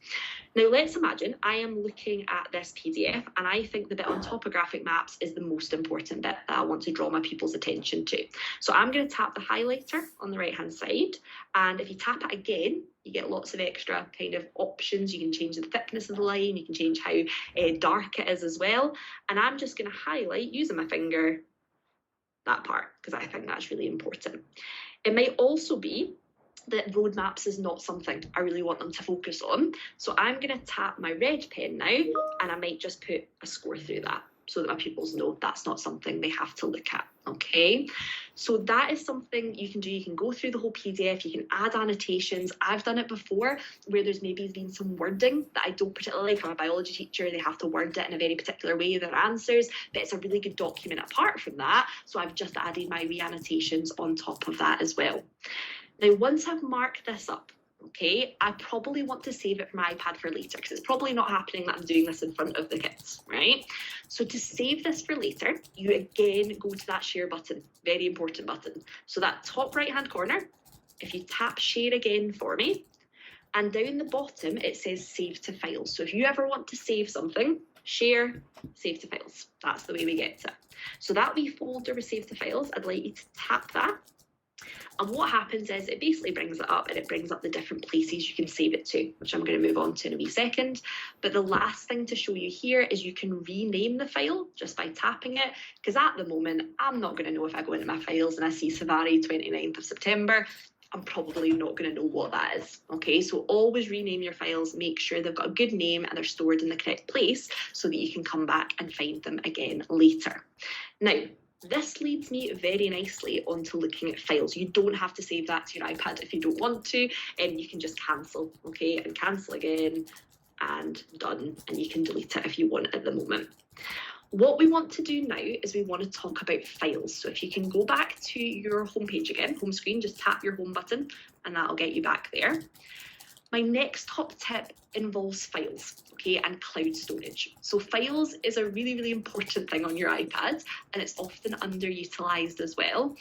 S1: Now, let's imagine I am looking at this PDF and I think the bit on topographic maps is the most important bit that I want to draw my pupils' attention to. So I'm going to tap the highlighter on the right-hand side, and if you tap it again, you get lots of extra kind of options. You can change the thickness of the line, you can change how dark it is as well. And I'm just going to highlight, using my finger, that part, because I think that's really important. It might also be that road maps is not something I really want them to focus on. So I'm going to tap my red pen now, and I might just put a score through that so that my pupils know that's not something they have to look at, okay? So that is something you can do. You can go through the whole PDF, you can add annotations. I've done it before where there's maybe been some wording that I don't particularly like. I'm a biology teacher, they have to word it in a very particular way, their answers, but it's a really good document apart from that. So I've just added my re-annotations on top of that as well. Now, once I've marked this up, okay, I probably want to save it for my iPad for later, because it's probably not happening that I'm doing this in front of the kids, right? So to save this for later, you again go to that share button, very important button. So that top right-hand corner, if you tap share again for me, And down the bottom, it says save to files. So if you ever want to save something, share, save to files. That's the way we get to it. So that wee folder with save to files, I'd like you to tap that. And what happens is it basically brings it up, and it brings up the different places you can save it to, which I'm going to move on to in a wee second. But the last thing to show you here is you can rename the file just by tapping it, because at the moment, I'm not going to know if I go into my files and I see Savari 29th of September. I'm probably not going to know what that is. Okay, so always rename your files, make sure they've got a good name and they're stored in the correct place so that you can come back and find them again later. Now, this leads me very nicely onto looking at files. You don't have to save that to your iPad if you don't want to, and you can just cancel, okay, and cancel again, and done, and you can delete it if you want at the moment. What we want to do now is we want to talk about files. So if you can go back to your homepage again, home screen, just tap your home button, and that'll get you back there. My next top tip involves files, okay, and cloud storage. So files is a really, really important thing on your iPad, and it's often underutilized as well.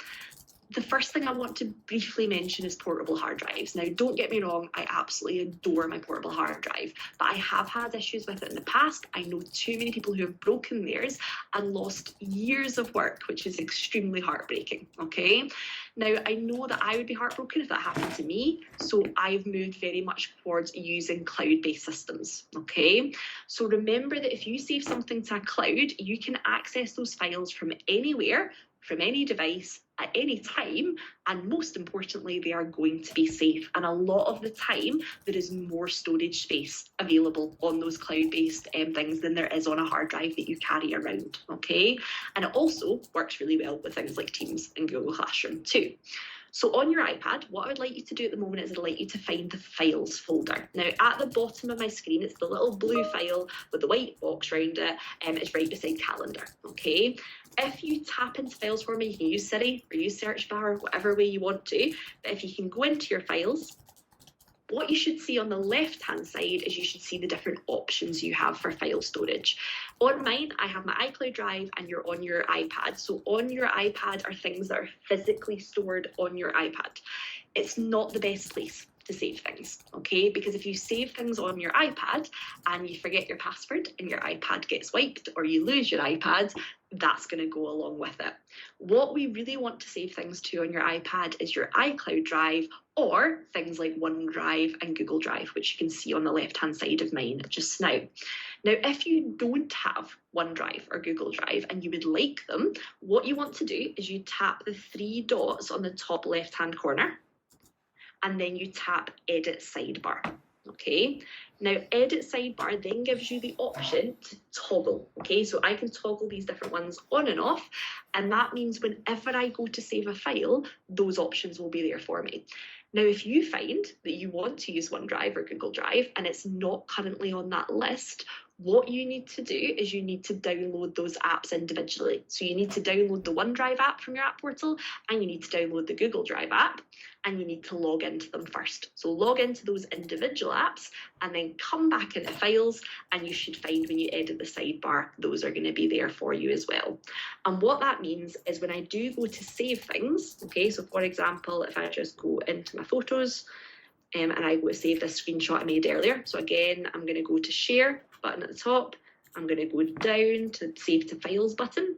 S1: The first thing I want to briefly mention is portable hard drives. Now, don't get me wrong, I absolutely adore my portable hard drive, but I have had issues with it in the past. I know too many people who have broken theirs and lost years of work, which is extremely heartbreaking, okay? Now, I know that I would be heartbroken if that happened to me, so I've moved very much towards using cloud-based systems, okay? So remember that if you save something to a cloud, you can access those files from anywhere, from any device, at any time, and most importantly, they are going to be safe. And a lot of the time, there is more storage space available on those cloud-based things than there is on a hard drive that you carry around, okay? And it also works really well with things like Teams and Google Classroom too. So on your iPad, what I would like you to do at the moment is I'd like you to find the files folder. Now, at the bottom of my screen, it's the little blue file with the white box around it, and it's right beside calendar, okay? If you tap into files for me, you can use Siri or use search bar, whatever way you want to, but if you can go into your files, what you should see on the left-hand side is you should see the different options you have for file storage. On mine, I have my iCloud drive and you're on your iPad. So on your iPad are things that are physically stored on your iPad. It's not the best place to save things, okay? Because if you save things on your iPad and you forget your password and your iPad gets wiped or you lose your iPad, that's going to go along with it. What we really want to save things to on your iPad is your iCloud drive or things like OneDrive and Google Drive, which you can see on the left-hand side of mine just now. Now, if you don't have OneDrive or Google Drive and you would like them, what you want to do is you tap the three dots on the top left-hand corner, and then you tap Edit Sidebar, okay? Now, Edit Sidebar then gives you the option to toggle, okay? So I can toggle these different ones on and off, and that means whenever I go to save a file, those options will be there for me. Now, if you find that you want to use OneDrive or Google Drive and it's not currently on that list, what you need to do is you need to download those apps individually. So you need to download the OneDrive app from your app portal, and you need to download the Google Drive app, and you need to log into them first. So log into those individual apps and then come back into files, and you should find when you edit the sidebar, those are going to be there for you as well. And what that means is when I do go to save things, okay, so for example, if I just go into my photos, and I go to save this screenshot I made earlier. So again, I'm going to go to share button at the top. I'm going to go down to save to files button,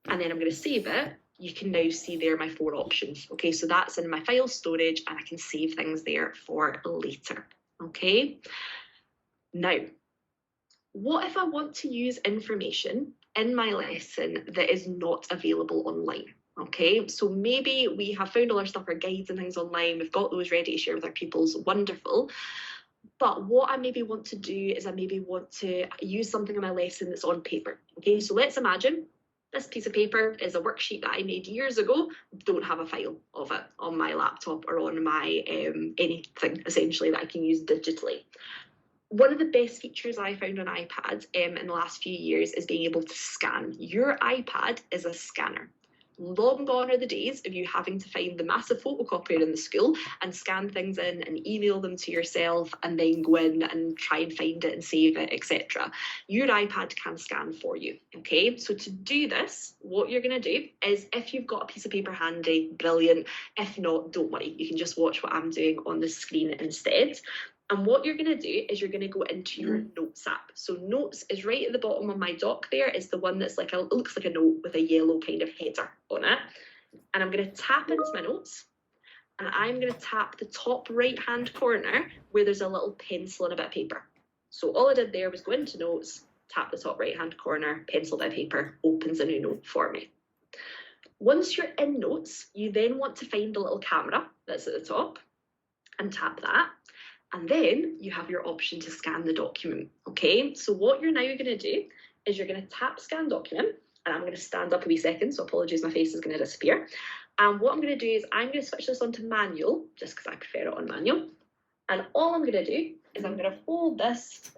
S1: and then I'm going to save it. You can now see there my four options. Okay, so that's in my file storage, and I can save things there for later. Okay. Now, what if I want to use information in my lesson that is not available online? Okay, so maybe we have found all our stuff, our guides and things online, we've got those ready to share with our pupils, wonderful. But what I maybe want to do is I maybe want to use something in my lesson that's on paper. Okay, so let's imagine this piece of paper is a worksheet that I made years ago, don't have a file of it on my laptop or on my anything essentially that I can use digitally. One of the best features I found on iPads in the last few years is being able to scan. Your iPad is a scanner. Long gone are the days of you having to find the massive photocopier in the school and scan things in and email them to yourself and then go in and try and find it and save it, etc. Your iPad can scan for you, okay? So to do this, what you're going to do is, if you've got a piece of paper handy, brilliant. If not, don't worry. You can just watch what I'm doing on the screen instead. And what you're going to do is you're going to go into your Notes app. So Notes is right at the bottom of my dock there. It's the one that's like it looks like a note with a yellow kind of header on it. And I'm going to tap into my Notes. And I'm going to tap the top right-hand corner where there's a little pencil and a bit of paper. So all I did there was go into Notes, tap the top right-hand corner, pencil, bit of paper, opens a new note for me. Once you're in Notes, you then want to find the little camera that's at the top and tap that. And then you have your option to scan the document, okay? So what you're now going to do is you're going to tap scan document, and I'm going to stand up a wee second, so apologies, my face is going to disappear. And what I'm going to do is I'm going to switch this on to manual, just because I prefer it on manual. And all I'm going to do is I'm going to hold this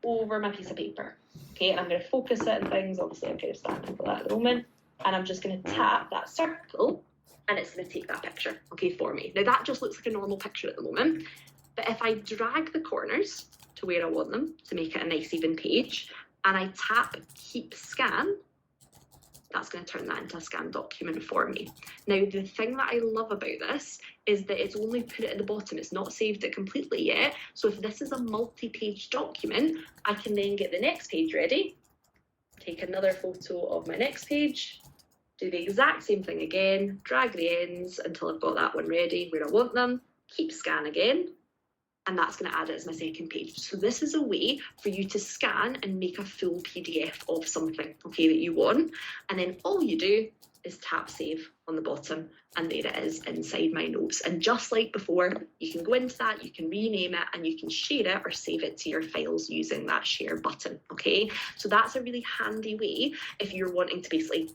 S1: over my piece of paper, okay? And I'm going to focus it and things. Obviously, I'm kind of standing for that at the moment. And I'm just going to tap that circle, and it's going to take that picture, okay, for me. Now, that just looks like a normal picture at the moment. But if I drag the corners to where I want them to make it a nice even page, and I tap keep scan, that's going to turn that into a scanned document for me. Now, the thing that I love about this is that it's only put it at the bottom. It's not saved it completely yet. So if this is a multi-page document, I can then get the next page ready, take another photo of my next page, do the exact same thing again, drag the ends until I've got that one ready where I want them, keep scan again, and that's going to add it as my second page. So this is a way for you to scan and make a full PDF of something, okay, that you want. And then all you do is tap save on the bottom, and there it is inside my notes. And just like before, you can go into that, you can rename it, and you can share it or save it to your files using that share button, okay? So that's a really handy way if you're wanting to basically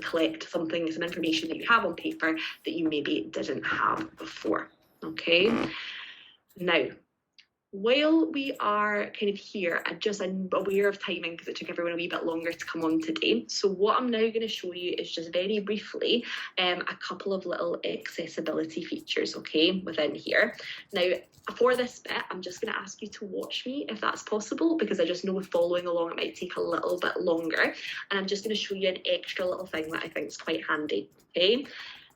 S1: collect something, some information that you have on paper that you maybe didn't have before, okay? Now, while we are kind of here, I'm aware of timing because it took everyone a wee bit longer to come on today. So what I'm now going to show you is just very briefly a couple of little accessibility features, okay, within here. Now, for this bit, I'm just going to ask you to watch me if that's possible, because I just know with following along it might take a little bit longer. And I'm just going to show you an extra little thing that I think is quite handy, okay?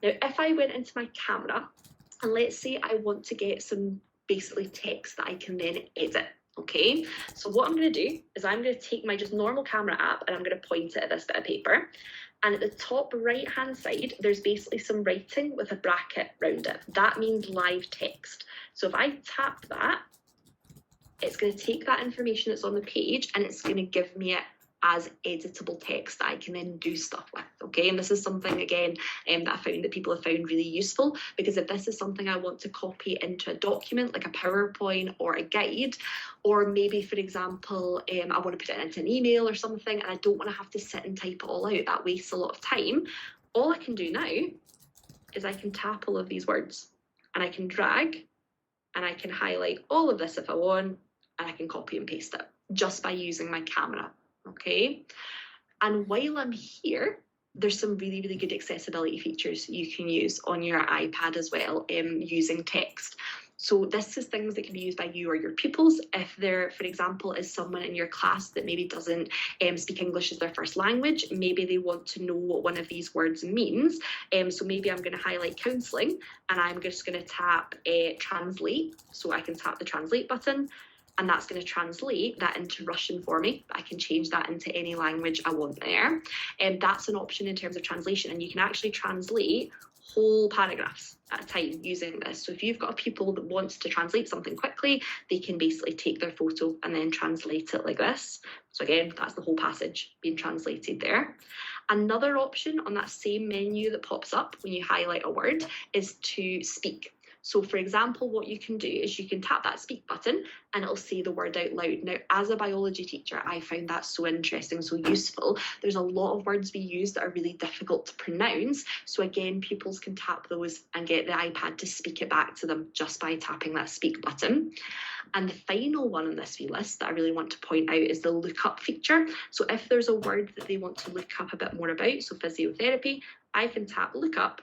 S1: Now, if I went into my camera, and let's say I want to get some basically text that I can then edit, okay? So what I'm going to do is I'm going to take my just normal camera app and I'm going to point it at this bit of paper. And at the top right hand side, there's basically some writing with a bracket around it. That means live text. So if I tap that, it's going to take that information that's on the page and it's going to give me it as editable text that I can then do stuff with, okay? And this is something, again, that I found that people have found really useful, because if this is something I want to copy into a document, like a PowerPoint or a guide, or maybe, for example, I want to put it into an email or something, and I don't want to have to sit and type it all out, that wastes a lot of time, all I can do now is I can tap all of these words, and I can drag, and I can highlight all of this if I want, and I can copy and paste it, just by using my camera. Okay, and while I'm here, there's some really, really good accessibility features you can use on your iPad as well, using text. So this is things that can be used by you or your pupils. If there, for example, is someone in your class that maybe doesn't speak English as their first language, maybe they want to know what one of these words means. So maybe I'm going to highlight counselling, and I'm just going to tap translate. So I can tap the translate button, and that's going to translate that into Russian for me. I can change that into any language I want there. And that's an option in terms of translation, and you can actually translate whole paragraphs at a time using this. So if you've got a pupil that wants to translate something quickly, they can basically take their photo and then translate it like this. So again, that's the whole passage being translated there. Another option on that same menu that pops up when you highlight a word is to speak. So for example, what you can do is you can tap that speak button and it'll say the word out loud. Now, as a biology teacher, I found that so interesting, so useful. There's a lot of words we use that are really difficult to pronounce. So again, pupils can tap those and get the iPad to speak it back to them just by tapping that speak button. And the final one on this wee list that I really want to point out is the look up feature. So if there's a word that they want to look up a bit more about, so physiotherapy, I can tap look up,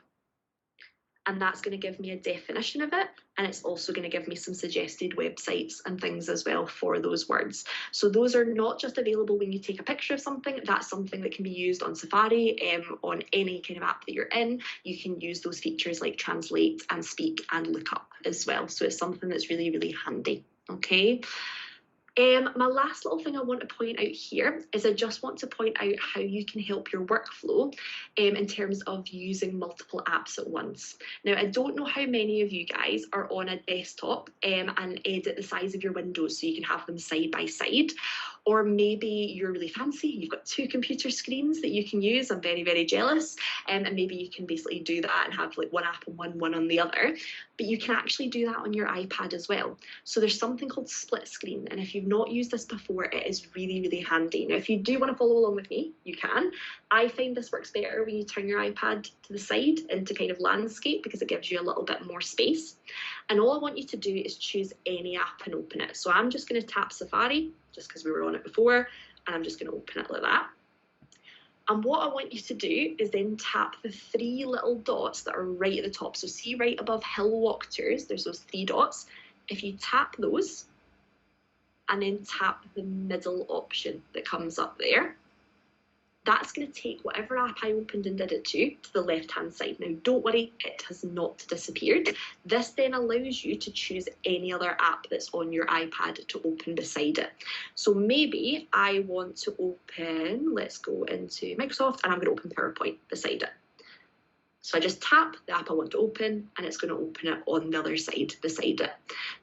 S1: and that's going to give me a definition of it, and it's also going to give me some suggested websites and things as well for those words. So those are not just available when you take a picture of something, that's something that can be used on Safari, on any kind of app that you're in. You can use those features like translate and speak and look up as well. So it's something that's really, really handy. Okay. My last little thing I want to point out here is I just want to point out how you can help your workflow in terms of using multiple apps at once. Now, I don't know how many of you guys are on a desktop and edit the size of your windows so you can have them side by side. Or maybe you're really fancy, you've got 2 computer screens that you can use. I'm very, very jealous. And maybe you can basically do that and have like one app on one on the other. But you can actually do that on your iPad as well. So there's something called split screen. And if you've not used this before, it is really, really handy. Now, if you do want to follow along with me, you can. I find this works better when you turn your iPad to the side into kind of landscape because it gives you a little bit more space. And all I want you to do is choose any app and open it. So I'm just going to tap Safari, just because we were on it before, and I'm just going to open it like that. And what I want you to do is then tap the 3 little dots that are right at the top. So see right above Hill Walk Tours, there's those 3 dots. If you tap those and then tap the middle option that comes up there, that's going to take whatever app I opened and did it to the left-hand side. Now, don't worry, it has not disappeared. This then allows you to choose any other app that's on your iPad to open beside it. So maybe I want to open, let's go into Microsoft, and I'm going to open PowerPoint beside it. So I just tap the app I want to open and it's going to open it on the other side beside it.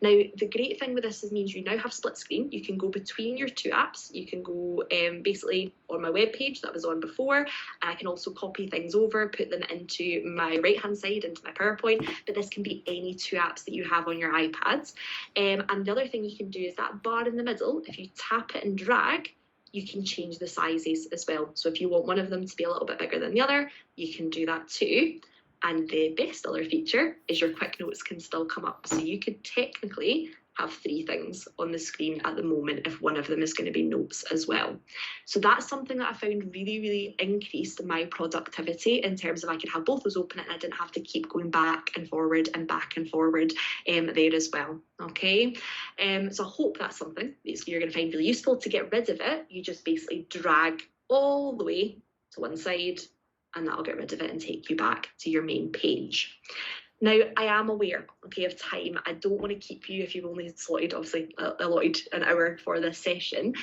S1: Now, the great thing with this is means you now have split screen. You can go between your 2 apps. You can go basically on my web page that I was on before, and I can also copy things over, put them into my right-hand side, into my PowerPoint, but this can be any 2 apps that you have on your iPads. And the other thing you can do is that bar in the middle, if you tap it and drag, you can change the sizes as well. So if you want one of them to be a little bit bigger than the other, you can do that too. And the best other feature is your quick notes can still come up. So you could technically have 3 things on the screen at the moment if one of them is going to be notes as well. So that's something that I found really, really increased my productivity in terms of I could have both those open and I didn't have to keep going back and forward there as well. Okay, so I hope that's something that you're going to find really useful. To get rid of it, you just basically drag all the way to one side and that'll get rid of it and take you back to your main page. Now, I am aware, okay, of time. I don't want to keep you if you've only allotted an hour for this session.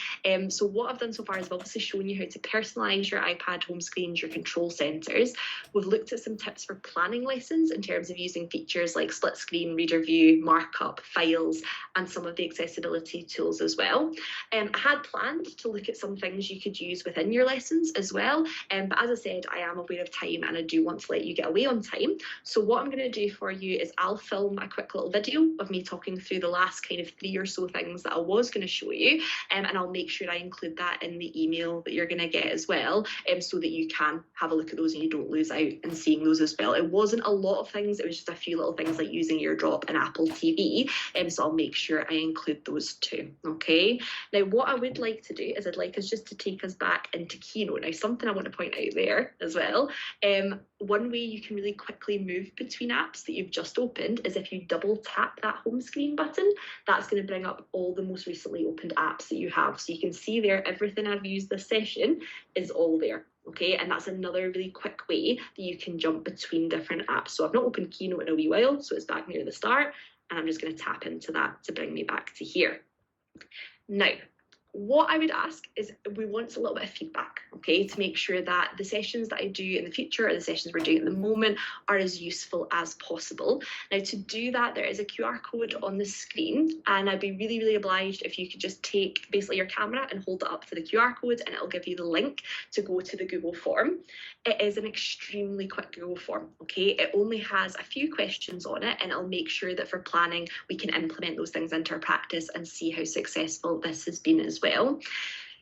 S1: So what I've done so far is I've obviously shown you how to personalise your iPad home screens, your control centres. We've looked at some tips for planning lessons in terms of using features like split screen, reader view, markup, files, and some of the accessibility tools as well. I had planned to look at some things you could use within your lessons as well. But as I said, I am aware of time and I do want to let you get away on time. So what I'm going to do for you is I'll film a quick little video of me talking through the last kind of 3 or so things that I was going to show you, and I'll make sure I include that in the email that you're going to get as well, so that you can have a look at those and you don't lose out in seeing those as well. It wasn't a lot of things, it was just a few little things like using AirDrop and Apple TV, so I'll make sure I include those too. Okay, now what I would like to do is I'd like us just to take us back into Keynote. Now, something I want to point out there as well, one way you can really quickly move between apps that you've just opened is if you double tap that home screen button. That's going to bring up all the most recently opened apps that you have. So you can see there, everything I've used this session is all there. Okay, and that's another really quick way that you can jump between different apps. So I've not opened Keynote in a wee while, so it's back near the start, and I'm just going to tap into that to bring me back to here. Now, what I would ask is we want a little bit of feedback. okay, to make sure that the sessions that I do in the future or the sessions we're doing at the moment are as useful as possible. Now, to do that, there is a QR code on the screen, and I'd be really, really obliged if you could just take basically your camera and hold it up to the QR code, and it'll give you the link to go to the Google form. It is an extremely quick Google form, okay? It only has a few questions on it, and it'll make sure that for planning, we can implement those things into our practice and see how successful this has been as well.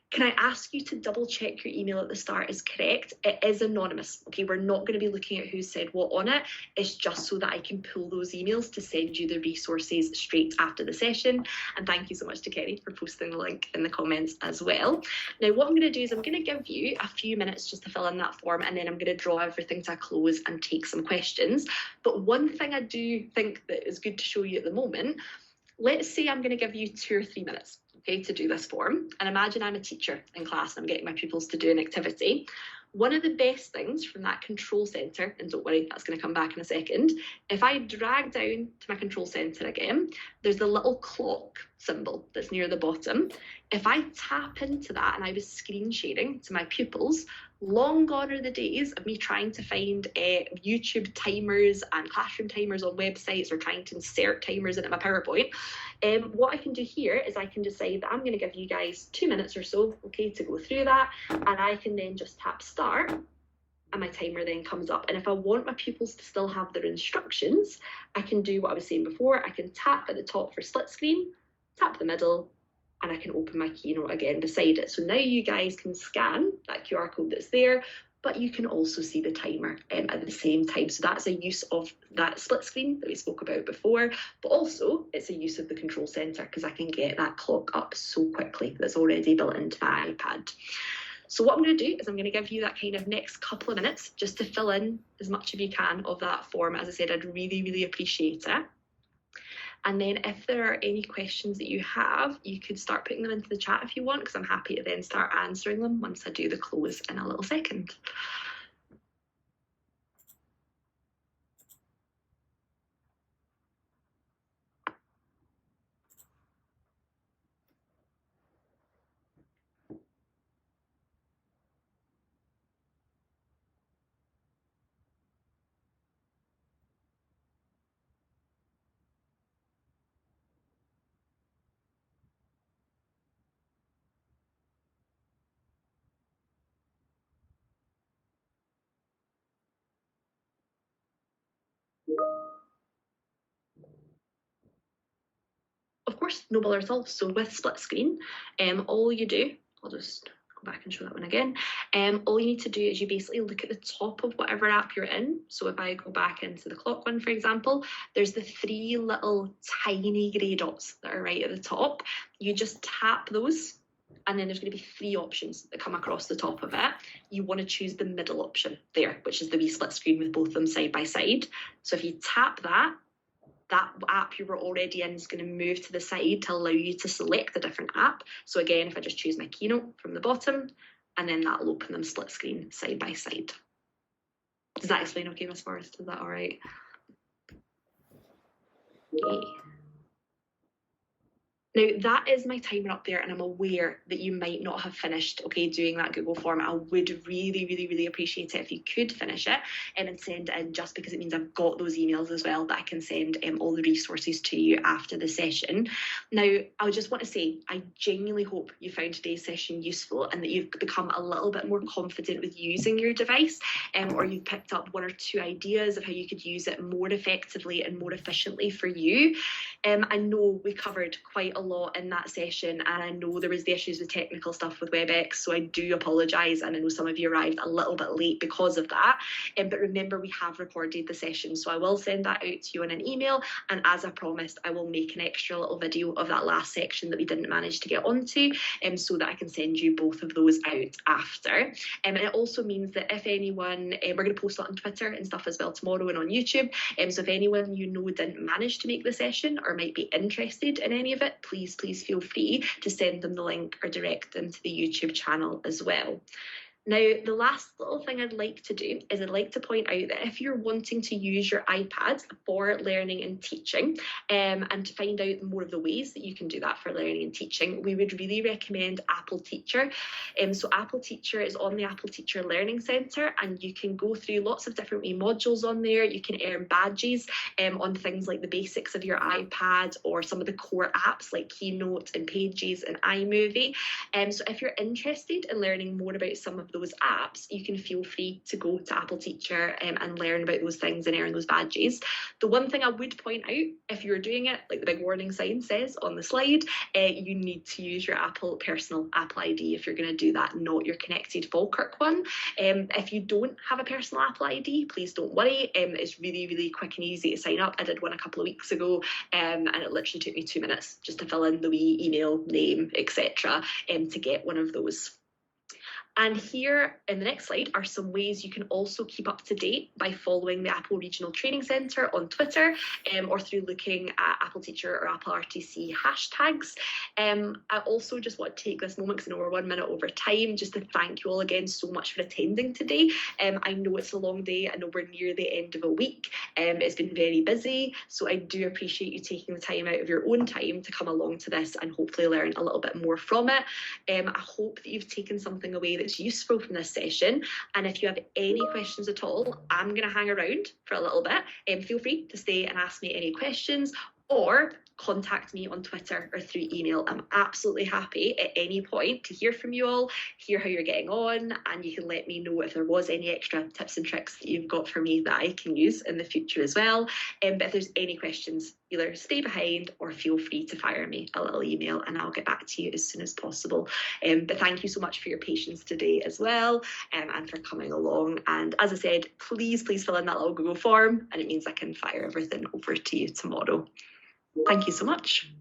S1: Can I ask you to double check your email at the start is correct? It is anonymous, okay? We're not going to be looking at who said what on it. It's just so that I can pull those emails to send you the resources straight after the session. And thank you so much to Kerry for posting the link in the comments as well. Now, what I'm going to do is I'm going to give you a few minutes just to fill in that form, and then I'm going to draw everything to a close and take some questions. But one thing I do think that is good to show you at the moment, let's say I'm going to give you 2 or 3 minutes, okay, to do this form. And imagine I'm a teacher in class and I'm getting my pupils to do an activity. One of the best things from that control centre, and don't worry, that's going to come back in a second, if I drag down to my control centre again, there's the little clock symbol that's near the bottom. If I tap into that and I was screen sharing to my pupils, long gone are the days of me trying to find YouTube timers and classroom timers on websites or trying to insert timers into my PowerPoint. What I can do here is I can decide that I'm going to give you guys 2 minutes or so, okay, to go through that, and I can then just tap start, and my timer then comes up. And if I want my pupils to still have their instructions, I can do what I was saying before. I can tap at the top for split screen, tap the middle, and I can open my Keynote again beside it. So now you guys can scan that QR code that's there, but you can also see the timer at the same time. So that's a use of that split screen that we spoke about before, but also it's a use of the control centre because I can get that clock up so quickly that's already built into my iPad. So what I'm going to do is I'm going to give you that kind of next couple of minutes just to fill in as much as you can of that form. As I said, I'd really, really appreciate it. And then if there are any questions that you have, you could start putting them into the chat if you want, because I'm happy to then start answering them once I do the close in a little second. Of course, no bother at all. So with split screen, all you do, I'll just go back and show that one again. All you need to do is you basically look at the top of whatever app you're in. So if I go back into the clock one, for example, there's the 3 little tiny grey dots that are right at the top. You just tap those, and then there's going to be 3 options that come across the top of it. You want to choose the middle option there, which is the wee split screen with both of them side by side. So if you tap that, that app you were already in is going to move to the side to allow you to select a different app. So again, if I just choose my Keynote from the bottom, and then that'll open them split screen side by side. Does that explain okay, Miss Forrest? Is that all right? Okay. Now that is my timer up there, and I'm aware that you might not have finished, okay, doing that Google form. I would really, really, really appreciate it if you could finish it and send it in, just because it means I've got those emails as well that I can send all the resources to you after the session. Now, I just want to say, I genuinely hope you found today's session useful and that you've become a little bit more confident with using your device, or you've picked up 1 or 2 ideas of how you could use it more effectively and more efficiently for you. I know we covered quite a lot in that session, and I know there was the issues with technical stuff with WebEx, so I do apologise, and I know some of you arrived a little bit late because of that, but remember, we have recorded the session, so I will send that out to you in an email, and as I promised, I will make an extra little video of that last section that we didn't manage to get onto, so that I can send you both of those out after. And it also means that if anyone, we're going to post that on Twitter and stuff as well tomorrow and on YouTube, so if anyone you know didn't manage to make the session or might be interested in any of it, please feel free to send them the link or direct them to the YouTube channel as well. Now, the last little thing I'd like to do is I'd like to point out that if you're wanting to use your iPad for learning and teaching, and to find out more of the ways that you can do that for learning and teaching, we would really recommend Apple Teacher. So Apple Teacher is on the Apple Teacher Learning Centre, and you can go through lots of different wee modules on there. You can earn badges on things like the basics of your iPad or some of the core apps like Keynote and Pages and iMovie. So if you're interested in learning more about some of those apps, you can feel free to go to Apple Teacher and learn about those things and earn those badges. The one thing I would point out, if you're doing it, like the big warning sign says on the slide, you need to use your personal Apple ID if you're going to do that, not your connected Falkirk one. If you don't have a personal Apple ID, please don't worry. It's really, really quick and easy to sign up. I did one a couple of weeks ago, and it literally took me 2 minutes just to fill in the wee email, name, etc. To get one of those. And here in the next slide are some ways you can also keep up to date by following the Apple Regional Training Centre on Twitter, or through looking at Apple Teacher or Apple RTC hashtags. I also just want to take this moment, because I know we're 1 minute over time, just to thank you all again so much for attending today. I know it's a long day. I know we're near the end of a week. It's been very busy, so I do appreciate you taking the time out of your own time to come along to this and hopefully learn a little bit more from it. I hope that you've taken something away that's useful from this session, and if you have any questions at all, I'm going to hang around for a little bit. Feel free to stay and ask me any questions, or contact me on Twitter or through email. I'm absolutely happy at any point to hear from you all, hear how you're getting on, and you can let me know if there was any extra tips and tricks that you've got for me that I can use in the future as well. But if there's any questions, either stay behind or feel free to fire me a little email and I'll get back to you as soon as possible. But thank you so much for your patience today as well, and for coming along. And as I said, please fill in that little Google form, and it means I can fire everything over to you tomorrow. Thank you so much.